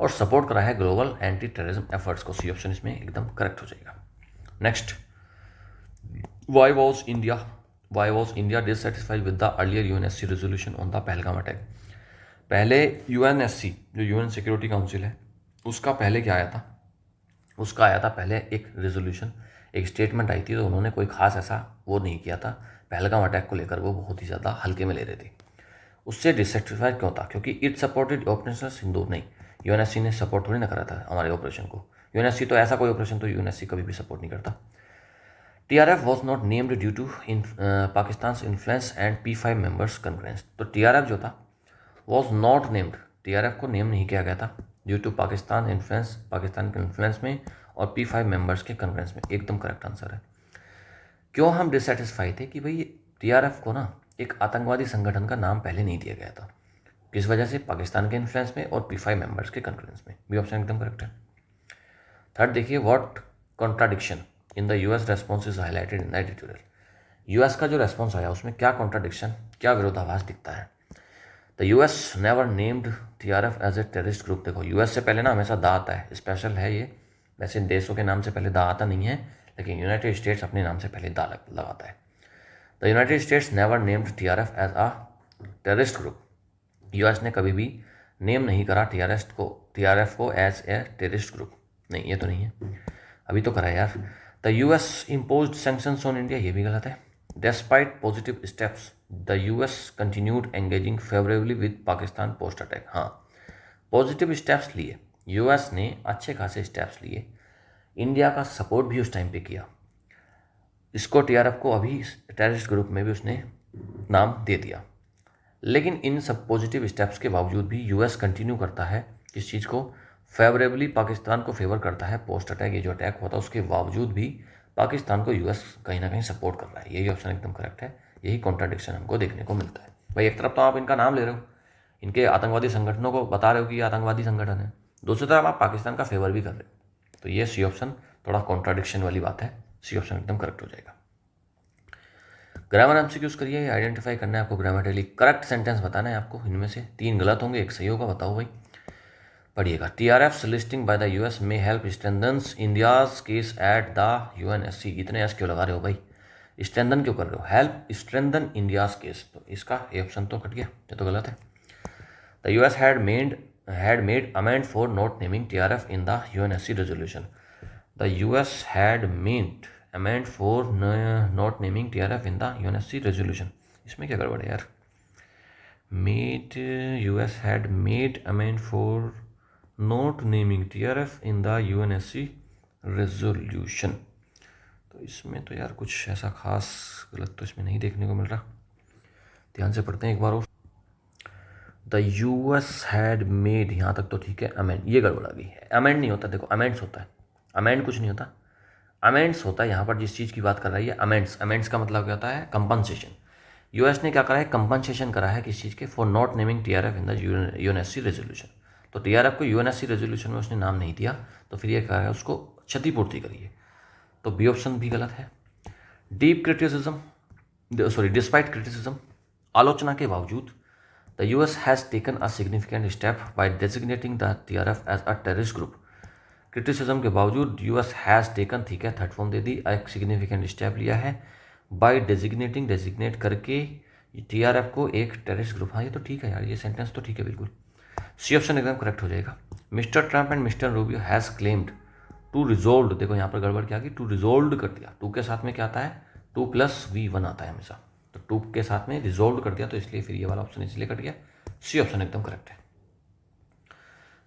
और सपोर्ट करा है ग्लोबल एंटी टेररिज्म एफर्ट्स को। सी ऑप्शन इसमें एकदम करेक्ट हो जाएगा। Next, why was India dissatisfied with the earlier UNSC resolution on the Pahalgam attack. पहले यूएनएससी जो यूएन सिक्योरिटी काउंसिल है, उसका पहले क्या आया था, उसका आया था पहले एक रेजोल्यूशन, एक स्टेटमेंट आई थी, तो उन्होंने कोई खास ऐसा वो नहीं किया था। पहलगाम अटैक को लेकर वो बहुत ही ज़्यादा हल्के में ले रहे थे। उससे डिससेटिस्फाइड क्यों था, क्योंकि इट सपोर्टेड ऑपरेशन सिंदूर। नहीं, यूएनएससी ने सपोर्ट थोड़ी ना करा था हमारे ऑपरेशन को। यूएनएससी तो ऐसा कोई ऑपरेशन तो यूएनएससी कभी भी सपोर्ट नहीं करता। TRF was not named due to Pakistan influence and P5 members conference. तो टीआरएफ जो था वॉज नॉट नेम्ड, टीआरएफ को नेम नहीं किया गया था due to Pakistan influence, Pakistan के इन्फ्लुएंस में, और P5 मेंबर्स के कन्फ्रेंस में। एकदम करेक्ट आंसर है। क्यों हम डिससेटिस्फाई थे कि भाई टीआरएफ को ना एक आतंकवादी संगठन का नाम पहले नहीं दिया गया था, किस वजह से, पाकिस्तान के इन्फ्लुएंस में और P5 मेंबर्स के कन्फ्रेंस में। बी ऑप्शन एकदम करेक्ट है। थर्ड देखिए, what contradiction in the US response is highlighted in the editorial. US का जो रेस्पॉन्स आया उसमें क्या कॉन्ट्राडिक्शन, क्या विरोधाभास दिखता है। The US never named TRF as a terrorist group. देखो यूएस से पहले ना हमेशा दा आता है, स्पेशल है ये, वैसे देशों के नाम से पहले दा आता नहीं है, लेकिन यूनाइटेड स्टेट्स अपने नाम से पहले दा लगाता है। The United States never named TRF as a terrorist group. US ने कभी भी नेम नहीं करा टीआरएफ को एज ए टेररिस्ट ग्रुप। नहीं, ये तो नहीं है, अभी तो करा है यार। The US imposed sanctions on India, ये भी गलत है। Despite positive steps the US continued engaging favourably with Pakistan post attack. हाँ, पॉजिटिव स्टेप्स लिए, यूएस ने अच्छे खासे स्टेप्स लिए, इंडिया का सपोर्ट भी उस टाइम पे किया, इसको टीआरएफ को अभी टेररिस्ट ग्रुप में भी उसने नाम दे दिया। लेकिन इन सब पॉजिटिव स्टेप्स के बावजूद भी यूएस कंटिन्यू करता है किस चीज़ को, फेवरेबली पाकिस्तान को फेवर करता है। पोस्ट अटैक ये जो अटैक हुआ था उसके बावजूद भी पाकिस्तान को यूएस कहीं ना कहीं सपोर्ट कर रहा है। यही ऑप्शन एकदम करेक्ट है। यही कॉन्ट्राडिक्शन हमको देखने को मिलता है। भाई एक तरफ तो आप इनका नाम ले रहे हो, इनके आतंकवादी संगठनों को बता रहे हो कि ये आतंकवादी संगठन है, दूसरी तरफ आप पाकिस्तान का फेवर भी कर रहे हो, तो ये सी ऑप्शन थोड़ा कॉन्ट्राडिक्शन वाली बात है। सी ऑप्शन एकदम करेक्ट हो जाएगा। ग्रामर एमसीक्यूज करिए, आइडेंटिफाई करना है आपको, ग्रामेटिकली करेक्ट सेंटेंस बताना है आपको। इनमें से 3 गलत होंगे, एक सही होगा, बताओ भाई। पढ़िएगा, TRF listing by the US में help strengthens India's case at the UNSC. इतने एस क्यों लगा रहे हो भाई, स्ट्रेंथन क्यों कर रहे हो, हेल्प स्ट्रेंथन इंडियाज केस, तो इसका ए ऑप्शन तो कट गया, ये तो गलत है। The US had made amend for not naming TRF in the UNSC resolution. The US had made amend for not naming TRF in the UNSC resolution. इसमें क्या गड़बड़ है यार, made, US had made amend for not naming TRF in the UNSC resolution, तो इसमें तो यार कुछ ऐसा खास गलत तो इसमें नहीं देखने को मिल रहा। ध्यान से पढ़ते हैं एक बार और। द यूएस हैड मेड, यहाँ तक तो ठीक है, अमेंड ये गड़बड़ आ गई है। अमेंड नहीं होता, देखो अमेंड्स होता है, अमेंड कुछ नहीं होता, अमेंड्स होता है। यहाँ पर जिस चीज़ की बात कर रही है अमेंड्स, अमेंड्स का मतलब क्या होता है, कंपनसेशन। यूएस ने क्या करा है, कंपनसेशन करा है किस चीज़ के, for not naming TRF in the UNSC resolution. तो टीआरएफ को यूएनएससी रेजोल्यूशन में उसने नाम नहीं दिया, तो फिर ये कहा है उसको क्षतिपूर्ति करिए, तो बी ऑप्शन भी गलत है। Deep criticism, sorry despite criticism, आलोचना के बावजूद the US has taken a significant step by designating the TRF as a terrorist group. Criticism के बावजूद यूएस हैज़ टेकन, ठीक है, थर्ड फॉर्म दे दी, एक सिग्निफिकेंट स्टेप लिया है बाय डेजिग्नेट करके टीआरएफ को एक टेररिस्ट ग्रुप। हाँ ये तो ठीक है यार, ये सेंटेंस तो ठीक है बिल्कुल। सी ऑप्शन एकदम करेक्ट हो जाएगा। Mr Trump and Mr Rubio has claimed to resolve, देखो यहाँ पर गड़बड़ क्या की, टू रिजोल्व कर दिया, टू के साथ में क्या आता है, 2+V1 आता है हमेशा, तो 2 के साथ में रिजोल्व कर दिया, तो इसलिए फिर ये वाला ऑप्शन इसलिए कट गया। सी ऑप्शन एकदम करेक्ट है।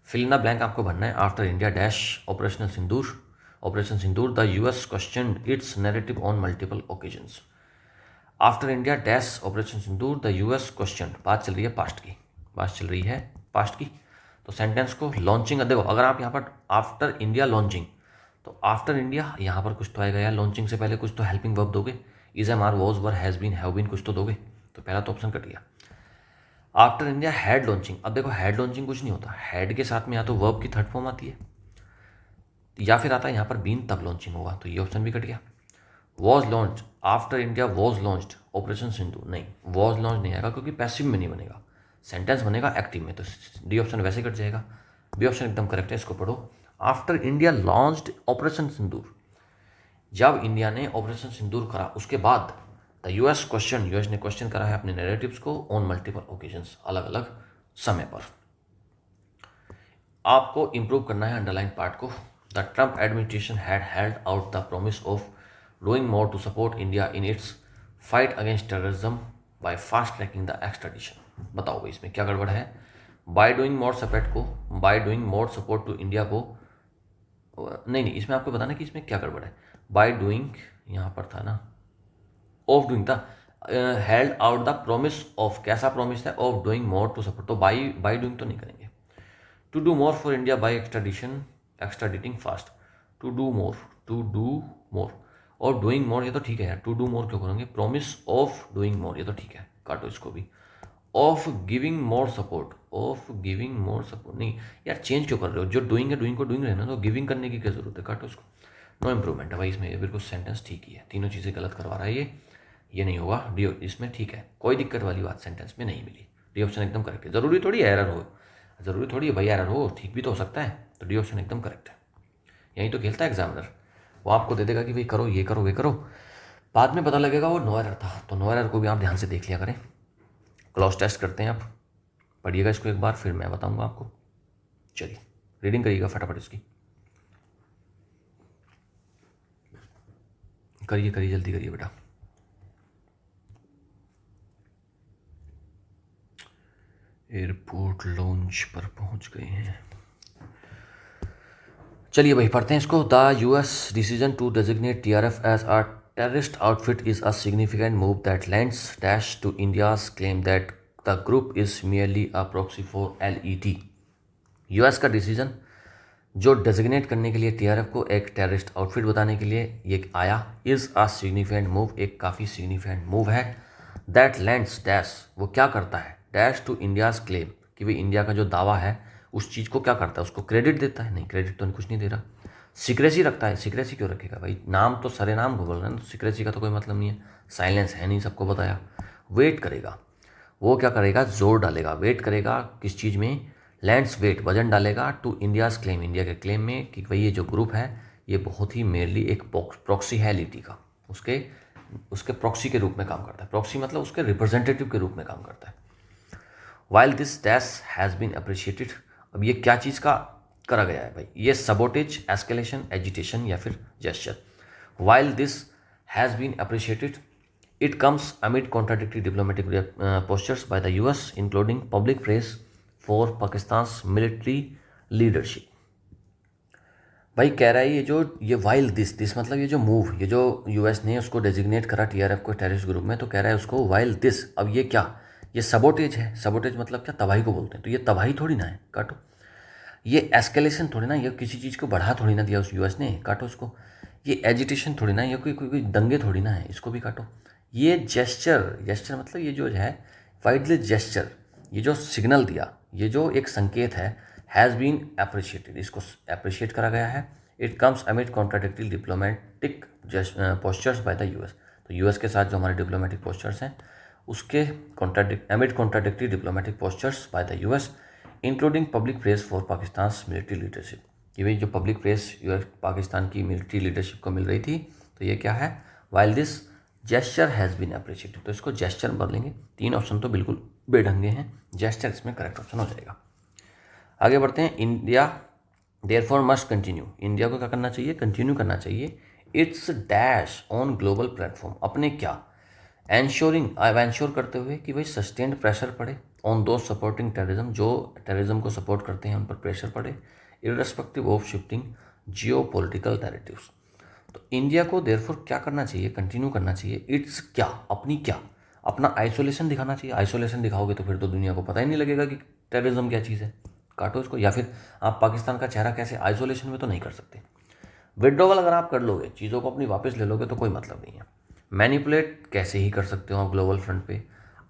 फिल इन द ब्लैंक आपको भरना है। After India dash operation Sindoor the US questioned it's narrative on multiple occasions. After India dash operation Sindoor the US question, बात चल रही है पास्ट की, तो सेंटेंस को लॉन्चिंग, देखो अगर आप यहाँ पर आफ्टर इंडिया लॉन्चिंग, तो आफ्टर इंडिया यहाँ पर कुछ तो आएगा यार, लॉन्चिंग से पहले कुछ तो हेल्पिंग वर्ब दोगे, is am are was were has been have been कुछ तो दोगे, तो पहला तो ऑप्शन कट गया। आफ्टर इंडिया हैड लॉन्चिंग, अब देखो हैड लॉन्चिंग कुछ नहीं होता, हैड के साथ में या तो वर्ब की थर्ड फॉर्म आती है या फिर आता है यहाँ पर बीन, तब लॉन्चिंग होगा, तो ये ऑप्शन भी कट गया। Was launch, after India was launched operation Sindhu, नहीं वॉज लॉन्च नहीं आएगा क्योंकि पैसिव में नहीं बनेगा, सेंटेंस बनेगा एक्टिव में, तो डी ऑप्शन वैसे कट जाएगा। बी ऑप्शन एकदम करेक्ट है, इसको पढ़ो। After India launched operation Sindoor, जब इंडिया ने ऑपरेशन सिंदूर करा उसके बाद द यूएस ने क्वेश्चन करा है अपने नैरेटिव्स को ऑन मल्टीपल ओकेजन्स, अलग अलग समय पर। आपको इंप्रूव करना है अंडरलाइन पार्ट को। The Trump administration had held out the promise of doing more to support India in its fight against terrorism by fast tracking the extradition. बताओ भाई इसमें क्या गड़बड़ है। By doing more support to India को, नहीं इसमें आपको बताना कि इसमें क्या गड़बड़ है। बाय डूइंग यहाँ पर था ना, ऑफ डूइंग था, held out the promise of, कैसा प्रॉमिस है, of doing more to support, तो बाय डूइंग तो नहीं करेंगे। To do more for India by extraditing fast, to do more और डूइंग मोर, ये तो ठीक है यार, टू डू मोर क्यों करेंगे, प्रॉमिस ऑफ डूइंग मोर, ये तो ठीक है, काटो इसको भी। ऑफ गिविंग मोर सपोर्ट नहीं यार, चेंज क्यों कर रहे हो, जो डूइंग है डूइंग को डूइंग रहना, तो गिविंग करने की क्या जरूरत है, काटो इसको। नो इम्प्रूवमेंट है भाई इसमें, ये बिल्कुल सेंटेंस ठीक ही है, तीनों चीज़ें गलत करवा रहा है ये नहीं होगा। डी इसमें ठीक है, कोई दिक्कत वाली बात सेंटेंस में नहीं मिली, डी ऑप्शन एकदम करेक्ट है। ज़रूरी थोड़ी है भाई एरर हो, ठीक भी तो हो सकता है, तो डी ऑप्शन एकदम करेक्ट है। यही तो खेलता है एग्जामिनर, वो आपको दे देगा कि भाई करो ये करो, बाद में पता लगेगा वो नो एरर था, तो नो एरर को भी आप ध्यान से देख लिया करें। क्लॉज टेस्ट करते हैं, आप पढ़िएगा इसको एक बार, फिर मैं बताऊंगा आपको। चलिए रीडिंग करिएगा फटाफट इसकी, करिए जल्दी करिए बेटा। एयरपोर्ट लॉन्च पर पहुंच गए हैं। चलिए भाई पढ़ते हैं इसको। The US decision to designate TRF as a terrorist outfit is a significant move that lends dash to India's claim that the group is merely a proxy for LET। US का डिसीजन जो designate करने के लिए TRF को एक terrorist outfit बताने के लिए ये आया, इज़ अ सिग्निफिकेंट मूव, एक काफ़ी सिग्निफिकेंट मूव है। दैट लैंड्स डैश, वो क्या करता है, डैश टू इंडियाज़ क्लेम, कि भाई इंडिया का जो दावा है उस चीज़ को क्या करता है, उसको क्रेडिट देता है, नहीं क्रेडिट तो कुछ नहीं दे रहा, सीक्रेसी रखता है। सीक्रेसी क्यों रखेगा भाई, नाम तो सरे नाम को बोल रहे हैं, तो सीक्रेसी का तो कोई मतलब नहीं है, साइलेंस है नहीं, सबको बताया। वेट करेगा, वो क्या करेगा, जोर डालेगा, वेट करेगा किस चीज़ में, लैंड्स वेट, वजन डालेगा टू इंडियाज़ क्लेम, इंडिया के क्लेम में, कि भाई ये जो ग्रुप है ये बहुत ही मेरली एक प्रॉक्सी है लिटी का, उसके प्रॉक्सी के रूप में काम करता है। प्रॉक्सी मतलब उसके रिप्रेजेंटेटिव के रूप में काम करता है। While this dash has been appreciated, अब ये क्या चीज़ का करा गया है भाई, ये सबोटेज, एस्केलेशन, एजिटेशन या फिर gesture. While this has been appreciated it comes amid contradictory diplomatic postures by the US including public praise for Pakistan's military leadership. भाई कह रहा है ये वाइल दिस मतलब ये जो मूव, ये जो यूएस ने उसको डेजिग्नेट करा टीआरएफ को टेररिस्ट ग्रुप में, तो कह रहा है उसको वाइल दिस, अब ये क्या, ये सबोटेज है। सबोटेज मतलब क्या, तबाही को बोलते हैं, तो ये तबाही थोड़ी ना है, काटो। ये एस्केलेशन थोड़ी ना, ये किसी चीज़ को बढ़ा थोड़ी ना दिया उस यूएस ने, काटो उसको। ये एजिटेशन थोड़ी ना, ये कोई दंगे थोड़ी ना है, इसको भी काटो। ये जेस्चर मतलब ये जो है वाइडली जेस्चर, ये जो सिग्नल दिया, ये जो एक संकेत है, हैज़ बीन अप्रिशिएटेड, इसको अप्रिशिएट करा गया है। It comes amid contradictory diplomatic postures by the US, तो यूएस के साथ जो हमारे डिप्लोमेटिक पोस्चर्स हैं उसके amid contradictory diplomatic postures by the US including public praise for Pakistan's military leadership, कि भाई जो पब्लिक प्रेस यूएस पाकिस्तान की मिलिट्री लीडरशिप को मिल रही थी, तो ये क्या है, while this gesture has been appreciated, तो इसको जेस्चर बदलेंगे। तीन ऑप्शन तो बिल्कुल बेढंगे हैं, जेस्चर इसमें करेक्ट ऑप्शन हो जाएगा। आगे बढ़ते हैं। India therefore must continue, India को क्या करना चाहिए, कंटिन्यू करना चाहिए it's dash on global platform, अपने क्या, एंश्योरिंग, अब एंश्योर करते हुए कि भाई सस्टेन्ड प्रेशर पड़े ऑन दो सपोर्टिंग टेररिज्म, जो टेररिज्म को सपोर्ट करते हैं उन पर प्रेशर पड़े, irrespective of shifting geo political narratives. तो इंडिया को देयरफॉर क्या करना चाहिए, कंटिन्यू करना चाहिए, इट्स क्या, अपनी क्या, अपना आइसोलेशन दिखाना चाहिए। आइसोलेशन दिखाओगे तो फिर तो दुनिया को पता ही नहीं लगेगा कि टेररिज्म क्या चीज़ है, काटो इसको। या फिर आप पाकिस्तान का चेहरा कैसे, आइसोलेशन में तो नहीं कर सकते। विड्रॉवल अगर आप कर लोगे, चीज़ों को अपनी वापस ले लोगे तो कोई मतलब नहीं है। मैनिपुलेट कैसे ही कर सकते हो आप ग्लोबल फ्रंट पे,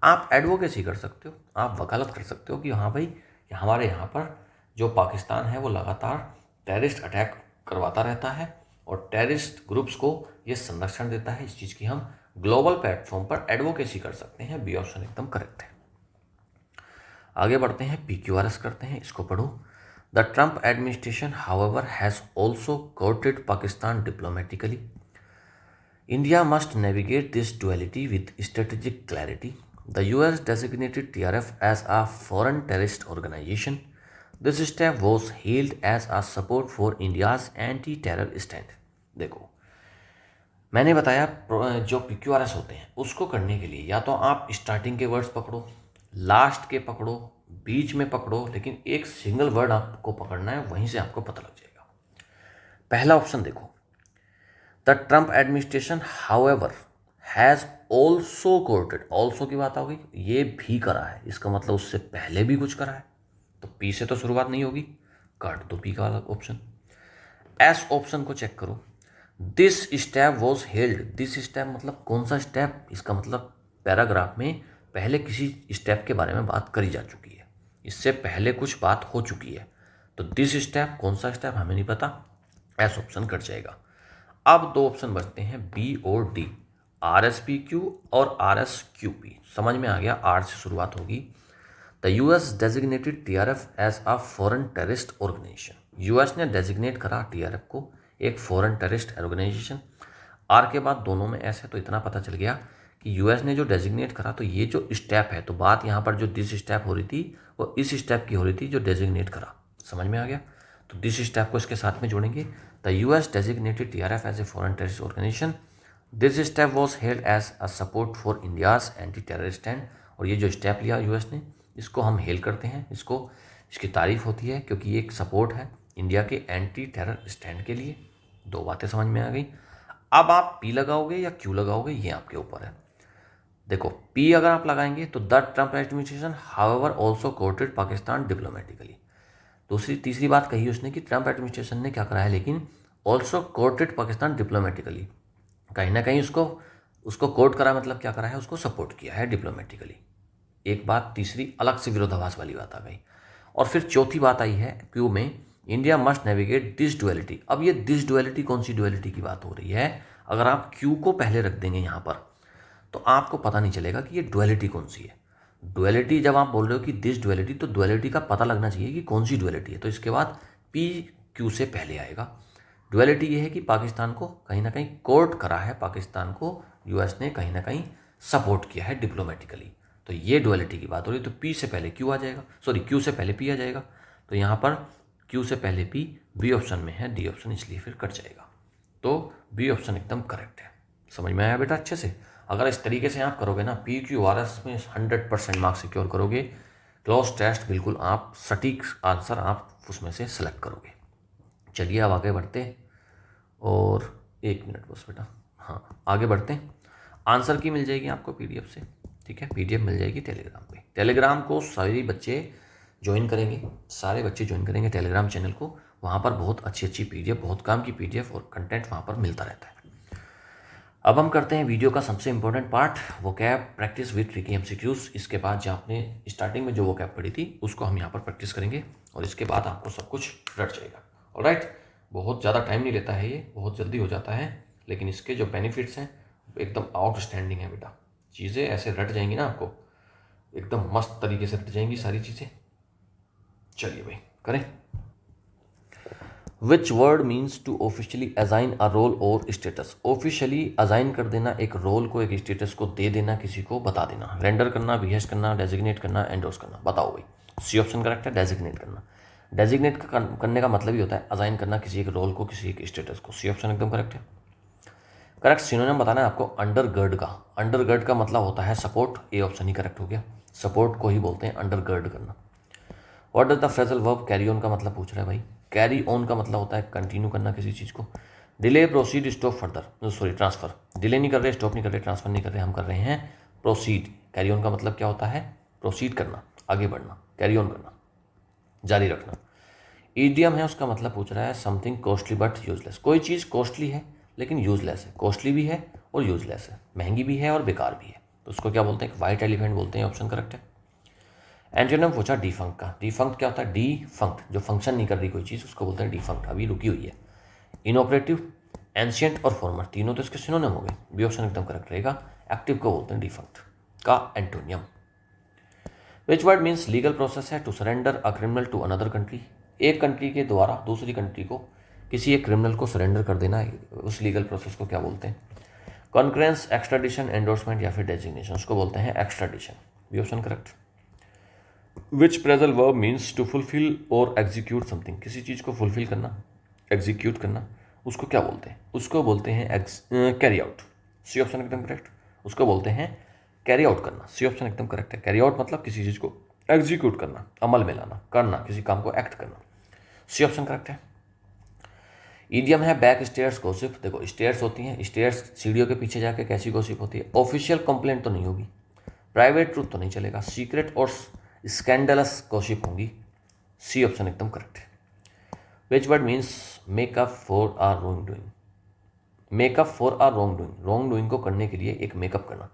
आप एडवोकेसी कर सकते हो, आप वकालत कर सकते हो कि हाँ भाई हमारे यहाँ पर जो पाकिस्तान है वो लगातार टेररिस्ट अटैक करवाता रहता है और टेररिस्ट ग्रुप्स को ये संरक्षण देता है। इस चीज़ की हम ग्लोबल प्लेटफॉर्म पर एडवोकेसी कर सकते हैं। बी ऑप्शन एकदम करेक्ट है। आगे बढ़ते हैं, PQRS करते हैं, इसको पढ़ो। The Trump administration however has also courted Pakistan diplomatically. India must navigate this duality with strategic clarity. The US designated TRF as a foreign terrorist organization. This step was hailed as a support for India's anti-terror stand. देखो, मैंने बताया जो PQRS होते हैं उसको करने के लिए या तो आप स्टार्टिंग के वर्ड्स पकड़ो, लास्ट के पकड़ो, बीच में पकड़ो, लेकिन एक सिंगल वर्ड आपको पकड़ना है, वहीं से आपको पता लग जाएगा। पहला ऑप्शन देखो, the Trump administration however has also courted, also की बात आ गई, ये भी करा है, इसका मतलब उससे पहले भी कुछ करा है, तो पी से तो शुरुआत नहीं होगी, काट दो पी का ऑप्शन। एस ऑप्शन को चेक करो, this step was held, this step मतलब कौन सा स्टेप, इसका मतलब पैराग्राफ में पहले किसी स्टेप के बारे में बात करी जा चुकी है, इससे पहले कुछ बात हो चुकी है, तो दिस स्टेप कौन सा स्टेप हमें नहीं पता, एस ऑप्शन कट जाएगा। अब दो ऑप्शन बचते हैं, बी और डी, RSPQ और RSQP। समझ में आ गया, आर से शुरुआत होगी। The US designated TRF as a foreign terrorist organisation, US ने डेजिग्नेट करा TRF को एक फॉरेन टेररिस्ट ऑर्गेनाइजेशन। आर के बाद दोनों में एस है, तो इतना पता चल गया कि US ने जो डेजिग्नेट करा, तो ये जो स्टेप है, तो बात यहाँ पर जो दिस स्टेप हो रही थी वो इस स्टेप की हो रही थी जो डेजिग्नेट करा। समझ में आ गया, तो दिस स्टेप को इसके साथ में जोड़ेंगे। The US designated TRF as a foreign terrorist organization. This step was held as a support for India's anti-terror stand. और ये जो स्टेप लिया US ने, इसको हम हेल करते हैं, इसकी तारीफ होती है क्योंकि ये एक सपोर्ट है इंडिया के एंटी टेरर स्टैंड के लिए। दो बातें समझ में आ गई। अब आप पी लगाओगे या क्यू लगाओगे, ये आपके ऊपर है। देखो, पी अगर आप लगाएंगे तो the Trump administration however also courted Pakistan diplomatically. तीसरी बात कही उसने कि ट्रंप एडमिनिस्ट्रेशन ने क्या करा है, लेकिन ऑल्सो कोर्टेड पाकिस्तान डिप्लोमेटिकली, कहीं ना कहीं उसको कोर्ट करा, मतलब क्या करा है, उसको सपोर्ट किया है डिप्लोमेटिकली। एक बात, तीसरी अलग से विरोधाभास वाली बात आ गई। और फिर चौथी बात आई है क्यू में, India must navigate this duality. अब ये दिस डुअलिटी कौन सी डुअलिटी की बात हो रही है, अगर आप क्यू को पहले रख देंगे यहाँ पर तो आपको पता नहीं चलेगा कि ये डुअलिटी कौन सी है। डुअलिटी जब आप बोल रहे हो कि दिस डुअलिटी, तो डुअलिटी का पता लगना चाहिए कि कौन सी डुअलिटी है, तो इसके बाद पी क्यू से पहले आएगा। डुअलिटी ये है कि पाकिस्तान को कहीं ना कहीं कोर्ट करा है, पाकिस्तान को US ने कहीं ना कहीं सपोर्ट किया है डिप्लोमेटिकली, तो ये डुअलिटी की बात हो रही है। तो पी से पहले क्यू आ जाएगा, सॉरी क्यू से पहले पी आ जाएगा, तो यहाँ पर क्यू से पहले पी, बी ऑप्शन में है, डी ऑप्शन इसलिए फिर कट जाएगा। तो बी ऑप्शन एकदम करेक्ट है। समझ में आया बेटा अच्छे से? अगर इस तरीके से आप करोगे ना, PQRS में 100% मार्क्स सिक्योर करोगे। क्लोज टेस्ट बिल्कुल आप सटीक आंसर आप उसमें से सेलेक्ट करोगे। चलिए अब आगे बढ़ते, और 1 मिनट बस बेटा, हाँ आगे बढ़ते हैं। आंसर की मिल जाएगी आपको PDF से, ठीक है, PDF मिल जाएगी टेलीग्राम पे। टेलीग्राम को सारे बच्चे ज्वाइन करेंगे, सारे बच्चे ज्वाइन करेंगे टेलीग्राम चैनल को, वहाँ पर बहुत अच्छी PDF, बहुत काम की PDF और कंटेंट वहाँ पर मिलता रहता है। अब हम करते हैं वीडियो का सबसे important part, vocab practice with tricky MCQs। इसके बाद जो आपने स्टार्टिंग में जो वोकैब पढ़ी थी उसको हम यहाँ पर प्रैक्टिस करेंगे, और इसके बाद आपको सब कुछ रट जाएगा। ऑलराइट, बहुत ज़्यादा टाइम नहीं लेता है, ये बहुत जल्दी हो जाता है, लेकिन इसके जो बेनिफिट्स हैं एकदम आउटस्टैंडिंग है बेटा। चीज़ें ऐसे रट जाएंगी ना, आपको एकदम मस्त तरीके से रट जाएंगी सारी चीज़ें। चलिए भाई करें। Which word means to officially assign a role और स्टेटस। ऑफिशियली असाइन कर देना एक रोल को, एक स्टेटस को दे देना, किसी को बता देना। रेंडर करना, बिहेस्ट करना, डेजिग्नेट करना, एंडोर्स करना। बताओ भाई, सी ऑप्शन करेक्ट है, डेजिग्नेट करना। डेजिग्नेट करने का मतलब ही होता है असाइन करना किसी एक रोल को, किसी एक स्टेटस को। सी ऑप्शन एकदम करेक्ट है। करेक्ट सिनोनिम बताना है आपको अंडरगर्ड का। अंडरगर्ड का मतलब होता है support, A option he correct हो गया। सपोर्ट को ही बोलते हैं अंडरगर्ड करना। What does the phrasal verb carry on का मतलब पूछ रहा है भाई। कैरी ऑन का मतलब होता है कंटिन्यू करना किसी चीज़ को। Delay, proceed, stop, further, sorry transfer. Delay नहीं कर रहे, स्टॉप नहीं कर रहे, ट्रांसफर नहीं कर रहे, हम कर रहे हैं प्रोसीड। कैरी ऑन का मतलब क्या होता है, प्रोसीड करना, आगे बढ़ना, कैरी ऑन करना, जारी रखना। ईडियम है, उसका मतलब पूछ रहा है समथिंग कॉस्टली बट यूजलेस। कोई चीज़ कॉस्टली है लेकिन यूजलेस है। कॉस्टली भी है और यूजलेस है, महंगी भी है और बेकार भी है, तो उसको क्या बोलते हैं, एक वाइट एलिफेंट बोलते हैं। ऑप्शन करेक्ट है। एंटोनिम पूछा डिफंक्ट का। डिफंक्ट क्या होता है, डिफंक्ट जो फंक्शन नहीं कर रही कोई चीज़ उसको बोलते हैं डिफंक्ट, अभी रुकी हुई है। इनऑपरेटिव, एंशियंट और फॉर्मर, तीनों तो इसके सिनोनिम हो गए, बी ऑप्शन एकदम करेक्ट रहेगा। एक्टिव को बोलते हैं डिफंक्ट का antonym. Which word means legal process है to surrender a criminal to another country. एक कंट्री के द्वारा दूसरी कंट्री को किसी एक क्रिमिनल को सरेंडर कर देना, उस लीगल प्रोसेस को क्या बोलते हैं। कॉन्क्रेंस, एक्स्ट्राडिशन, एंडोर्समेंट या फिर डेजिग्नेशन, उसको बोलते हैं extradition, B option correct. Which phrasal verb means to fulfil और एग्जीक्यूट समथिंग, किसी चीज़ को फुलफिल करना, एग्जीक्यूट करना, उसको क्या बोलते हैं, उसको बोलते हैं कैरी आउट, सी ऑप्शन एकदम करेक्ट। उसको बोलते हैं कैरी आउट करना, सी ऑप्शन एकदम करेक्ट है। कैरी आउट मतलब किसी चीज़ को एग्जीक्यूट करना, अमल में लाना, करना, किसी काम को एक्ट करना, सी ऑप्शन करेक्ट है। ईडियम है बैक स्टेयर्स गॉसिप। देखो स्टेयर्स होती हैं, स्टेयर्स सीढ़ियों के पीछे जाके कैसी गॉसिप होती है, ऑफिशियल कंप्लेंट तो नहीं होगी, प्राइवेट ट्रूथ तो नहीं चलेगा, सीक्रेट और स्कैंडलस गॉसिप होंगी, सी ऑप्शन एकदम करेक्ट है। Which word means make up for our wrong doing. Make up for our wrong doing, wrong doing को करने के लिए एक मेकअप करना।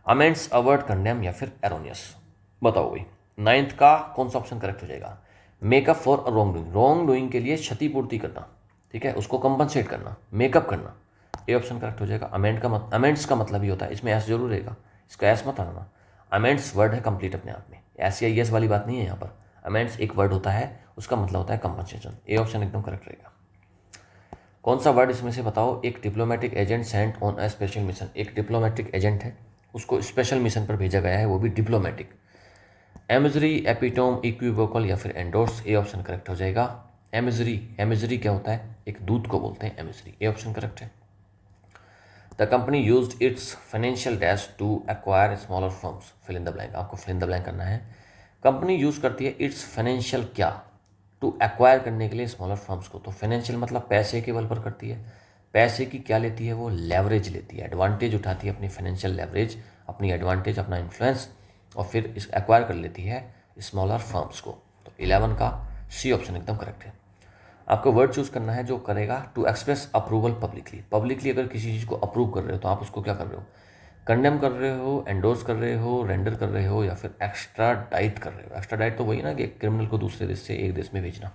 अमेंड्स, अवर्ड, कंडेम या फिर एरोनियस, बताओ भाई नाइन्थ का कौन सा ऑप्शन करेक्ट हो जाएगा। Makeup for a wrong doing, wrong doing के लिए क्षतिपूर्ति करना, ठीक है, उसको कंपनसेट करना, मेकअप करना, ये ऑप्शन करेक्ट हो जाएगा। अमेंड्स का मतलब ही होता है, इसमें एस जरूर रहेगा, इसका एस मत आना। अमेंड्स वर्ड है कंप्लीट अपने आप में, एस या यस वाली बात नहीं है यहाँ पर। अमेंड्स एक वर्ड होता है, उसका मतलब होता है कंपनसेशन, ये ऑप्शन एकदम करेक्ट रहेगा। कौन सा वर्ड इसमें से बताओ। एक diplomatic agent Saint on a special mission, एक डिप्लोमेटिक एजेंट है, उसको स्पेशल मिशन पर भेजा गया है, वो भी डिप्लोमेटिक। एमिजरी, एपिटोम, इक्विवोकल या फिर एंडोर्स, ए ऑप्शन करेक्ट हो जाएगा। एमिजरी, एमिजरी क्या होता है, एक दूत को बोलते हैं एमिजरी, ए ऑप्शन करेक्ट है। The company used its financial dash to acquire smaller firms, fill in the blank, आपको फिल इन द ब्लैंक करना है। कंपनी यूज़ करती है इट्स फाइनेंशियल क्या, टू एक्वायर करने के लिए स्मॉलर फर्म्स को, तो फाइनेंशियल मतलब पैसे के बल पर करती है। पैसे की क्या लेती है वो, लेवरेज लेती है, एडवांटेज उठाती है, अपनी फाइनेंशियल लेवरेज, अपनी एडवांटेज, अपना इन्फ्लुएंस, और फिर इस एक्वायर कर लेती है स्मॉलर फर्म्स को। तो 11 का सी ऑप्शन एकदम करेक्ट है। आपको वर्ड चूज करना है जो करेगा to express approval publicly. Publicly अगर किसी चीज़ को अप्रूव कर रहे हो तो आप उसको क्या कर रहे हो, कंडेम कर रहे हो, एंडोर्स कर रहे हो, रेंडर कर रहे हो या फिर एक्स्ट्रा डाइट कर रहे हो। एक्स्ट्रा डाइट तो वही ना कि क्रिमिनल को दूसरे देश से एक देश में भेजना।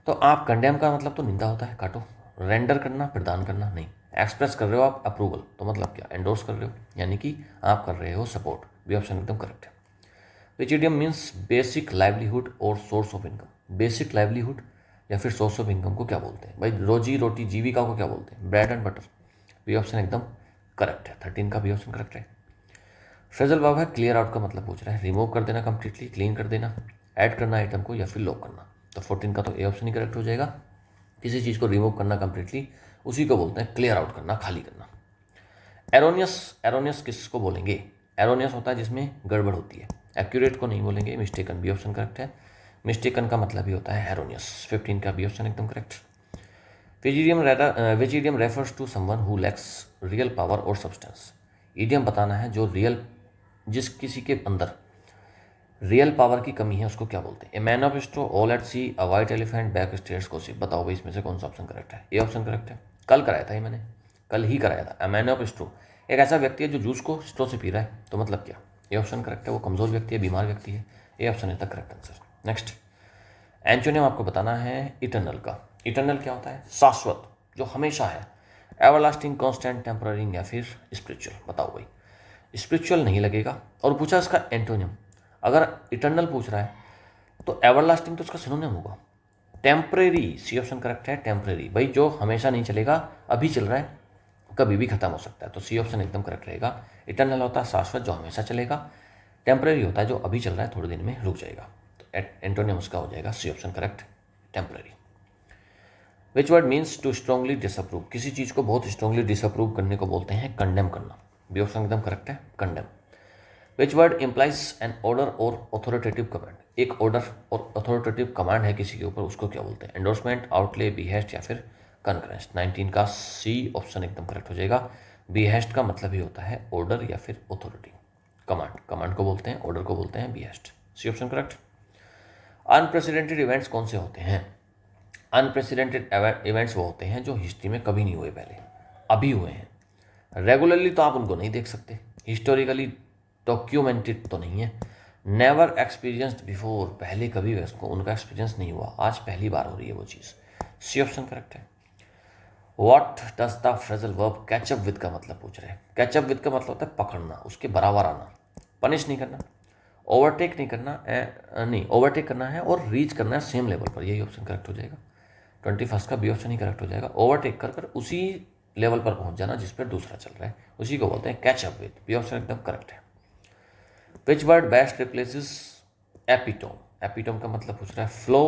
तो आप कंडेम का मतलब तो निंदा होता है, काटो। रेंडर करना, प्रदान करना नहीं। एक्सप्रेस कर रहे हो आप अप्रूवल, तो मतलब क्या, एंडोर्स कर रहे हो, यानी कि आप कर रहे हो सपोर्ट, बी ऑप्शन एकदम करेक्ट है। विच इडियम मीन्स बेसिक लाइवलीहुड और source of income. Basic livelihood या फिर सोर्स ऑफ इनकम को क्या बोलते हैं भाई, रोजी रोटी, जीविका को क्या बोलते हैं, bread and butter, B option एकदम करेक्ट है। 13 का बी ऑप्शन करेक्ट है। फ्रेजल वर्ब है क्लियर आउट का मतलब पूछ रहा है, रिमूव कर देना कंप्लीटली, क्लीन कर देना, ऐड करना आइटम को या फिर लॉक करना। तो 14 का तो ए ऑप्शन ही करेक्ट हो जाएगा। किसी चीज़ को रिमूव करना कंप्लीटली, उसी को बोलते हैं क्लियर आउट करना, खाली करना। एरोनियस, एरोनियस किसको बोलेंगे, एरोनियस होता है जिसमें गड़बड़ होती है। एक्यूरेट को नहीं बोलेंगे, मिस्टेकन, बी ऑप्शन करेक्ट है। मिस्टेकन का मतलब ही होता है एरोनियस। 15 का बी ऑप्शन एकदम correct. Which idiom refers to someone who lacks real power और सब्सटेंस। इडियम बताना है जो रियल, जिस किसी के अंदर रियल पावर की कमी है उसको क्या बोलते हैं। A man of straw, all at sea, a white elephant, back stairs gossip, बताओ भाई इसमें से कौन सा ऑप्शन करेक्ट है। ए ऑप्शन करेक्ट है, कल कराया था ये मैंने, कल ही कराया था। ए मैन ऑफ स्ट्रो, एक ऐसा व्यक्ति है जो जूस को स्ट्रो से पी रहा है, तो मतलब क्या, ए ऑप्शन करेक्ट है, वो कमजोर व्यक्ति है, बीमार व्यक्ति है, A option is the correct answer. Next antonym आपको बताना है इटर्नल का। इटर्नल क्या होता है, शाश्वत, जो हमेशा है। एवरलास्टिंग, कांस्टेंट, टेम्पररी या फिर स्पिरिचुअल, बताओ भाई। स्पिरिचुअल नहीं लगेगा, और पूछा इसका एंटोनिम, अगर इटर्नल पूछ रहा है तो एवरलास्टिंग तो उसका सिनोनिम होगा। टेम्परेरी, सी ऑप्शन करेक्ट है, टेम्परेरी भाई जो हमेशा नहीं चलेगा, अभी चल रहा है, कभी भी खत्म हो सकता है, तो सी ऑप्शन एकदम करेक्ट रहेगा। इटर्नल होता है शाश्वत, जो हमेशा चलेगा। टेम्परेरी होता है जो अभी चल रहा है, थोड़े दिन में रुक जाएगा। तो एंटोनिम उसका हो जाएगा C option correct, temporary. Which word means to strongly disapprove, किसी चीज़ को बहुत स्ट्रांगली डिसअप्रूव करने को बोलते हैं कंडेम करना। बी ऑप्शन एकदम करेक्ट है, condemn. Which word implies an order और अथॉरिटेटिव कमांड, एक ऑर्डर और अथॉरिटेटिव कमांड है किसी के ऊपर, उसको क्या बोलते हैं? एंडोर्समेंट, आउटले, बिहेस्ट या फिर कनकरेंस। 19 का सी ऑप्शन एकदम करेक्ट हो जाएगा। बिहेस्ट का मतलब ही होता है ऑर्डर या फिर अथॉरिटी। कमांड, कमांड को बोलते हैं, ऑर्डर को बोलते हैं behest. C option correct. Unprecedented events कौन से होते हैं? अनप्रेसिडेंटेड इवेंट्स वो होते हैं जो हिस्ट्री में कभी नहीं हुए पहले, अभी हुए हैं। रेगुलरली तो आप उनको नहीं देख सकते, हिस्टोरिकली डॉक्यूमेंटेड तो नहीं है। नेवर एक्सपीरियंस्ड बिफोर, पहले कभी उसको उनका एक्सपीरियंस नहीं हुआ, आज पहली बार हो रही है वो चीज़। सी ऑप्शन करेक्ट है। What does the phrasal verb catch up with का मतलब पूछ रहे हैं। कैचअप विद का मतलब होता है पकड़ना, उसके बराबर आना, पनिश नहीं करना, ओवरटेक नहीं करना, नहीं ओवरटेक करना है और रीच करना है सेम लेवल पर, यही ऑप्शन करेक्ट हो जाएगा। 21 का बी ऑप्शन ही करेक्ट हो जाएगा। ओवरटेक कर उसी लेवल पर पहुंच जाना जिस पर दूसरा चल रहा है, उसी को बोलते हैं कैचअप विद। बी ऑप्शन एकदम करेक्ट है। Which word best replaces epitome, epitome का मतलब पूछ रहा है फ्लो,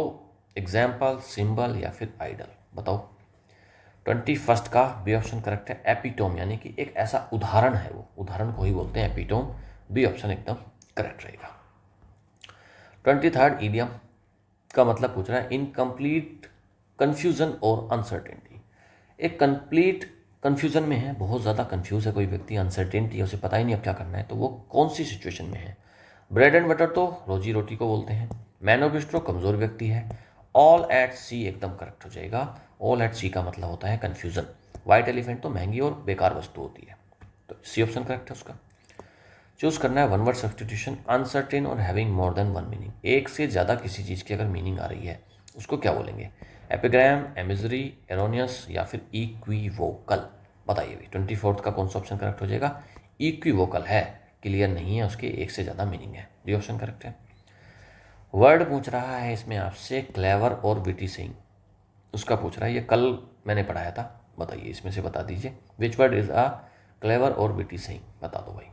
एग्जाम्पल, सिंबल या फिर आइडल, बताओ। 21 का बी ऑप्शन करेक्ट है। एपिटोम यानी कि एक ऐसा उदाहरण है, वो उदाहरण को ही बोलते हैं एपिटोम। बी ऑप्शन एकदम करेक्ट रहेगा। 23 ईडियम का मतलब पूछ रहा है इनकम्प्लीट कन्फ्यूजन और अनसर्टेनिटी। एक कंप्लीट कन्फ्यूजन में है, बहुत ज़्यादा कंफ्यूज है कोई व्यक्ति, अनसर्टेनिटी है, उसे पता ही नहीं अब क्या करना है, तो वो कौन सी सिचुएशन में है? ब्रेड एंड बटर तो रोजी रोटी को बोलते हैं। मैन ऑफ बिस्ट्रो कमज़ोर व्यक्ति है। ऑल एट सी एकदम करेक्ट हो जाएगा। ऑल एट सी का मतलब होता है कन्फ्यूज़न। वाइट एलिफेंट तो महंगी और बेकार वस्तु होती है, तो सी ऑप्शन करेक्ट है उसका। चूज करना है वन वर्ड सब्सटीट्यूशन, अनसर्टेन और having more than one meaning. एक से ज़्यादा किसी चीज़ की अगर मीनिंग आ रही है उसको क्या बोलेंगे? एपिग्राम, एमिजरी, एरोनियस या फिर इक्विवोकल, बताइए भी। 24 का कौन सा ऑप्शन करेक्ट हो जाएगा? इक्विवोकल है, क्लियर नहीं है, उसके एक से ज़्यादा मीनिंग है, डी ऑप्शन करेक्ट है। वर्ड पूछ रहा है इसमें आपसे क्लेवर और विटी सेइंग, उसका पूछ रहा है, ये कल मैंने पढ़ाया था, बताइए इसमें से बता दीजिए। Which word is a clever और विटी सेइंग, बता दो भाई।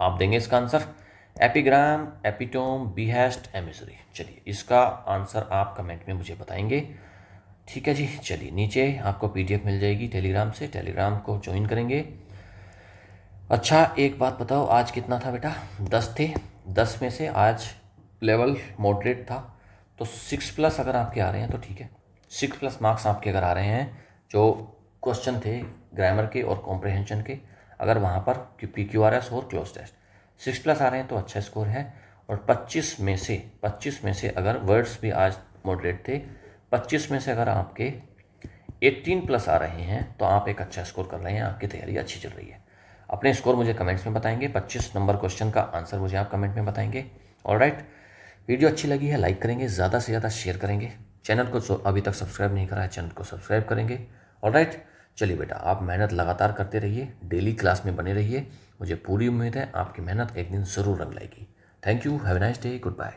आप देंगे इसका आंसर एपिग्राम, एपिटोम, बिहेस्ट, एमिजरी। चलिए इसका आंसर आप कमेंट में मुझे बताएंगे, ठीक है जी। चलिए नीचे आपको पीडीएफ मिल जाएगी टेलीग्राम से, टेलीग्राम को ज्वाइन करेंगे। अच्छा एक बात बताओ, आज कितना था बेटा? 10 थे, 10 में से आज लेवल मॉडरेट था, तो 6+ अगर आपके आ रहे हैं तो ठीक है। 6+ मार्क्स आपके अगर आ रहे हैं, जो क्वेश्चन थे ग्रामर के और कॉम्प्रहेंशन के, अगर वहाँ पर PQRS और क्लोज टेस्ट 6+ आ रहे हैं तो अच्छा स्कोर है। और 25 में से अगर वर्ड्स भी आज मॉडरेट थे, 25 में से अगर आपके 18+ आ रहे हैं तो आप एक अच्छा स्कोर कर रहे हैं, आपकी तैयारी अच्छी चल रही है। अपने स्कोर मुझे कमेंट्स में बताएंगे, 25 नंबर क्वेश्चन का आंसर मुझे आप कमेंट में बताएंगे। ऑलराइट, वीडियो अच्छी लगी है लाइक करेंगे, ज़्यादा से ज़्यादा शेयर करेंगे, चैनल को अभी तक सब्सक्राइब नहीं करा है चैनल को सब्सक्राइब करेंगे। ऑलराइट, चलिए बेटा आप मेहनत लगातार करते रहिए, डेली क्लास में बने रहिए, मुझे पूरी उम्मीद है आपकी मेहनत एक दिन ज़रूर रंग लाएगी। Thank you, have a nice day, good bye.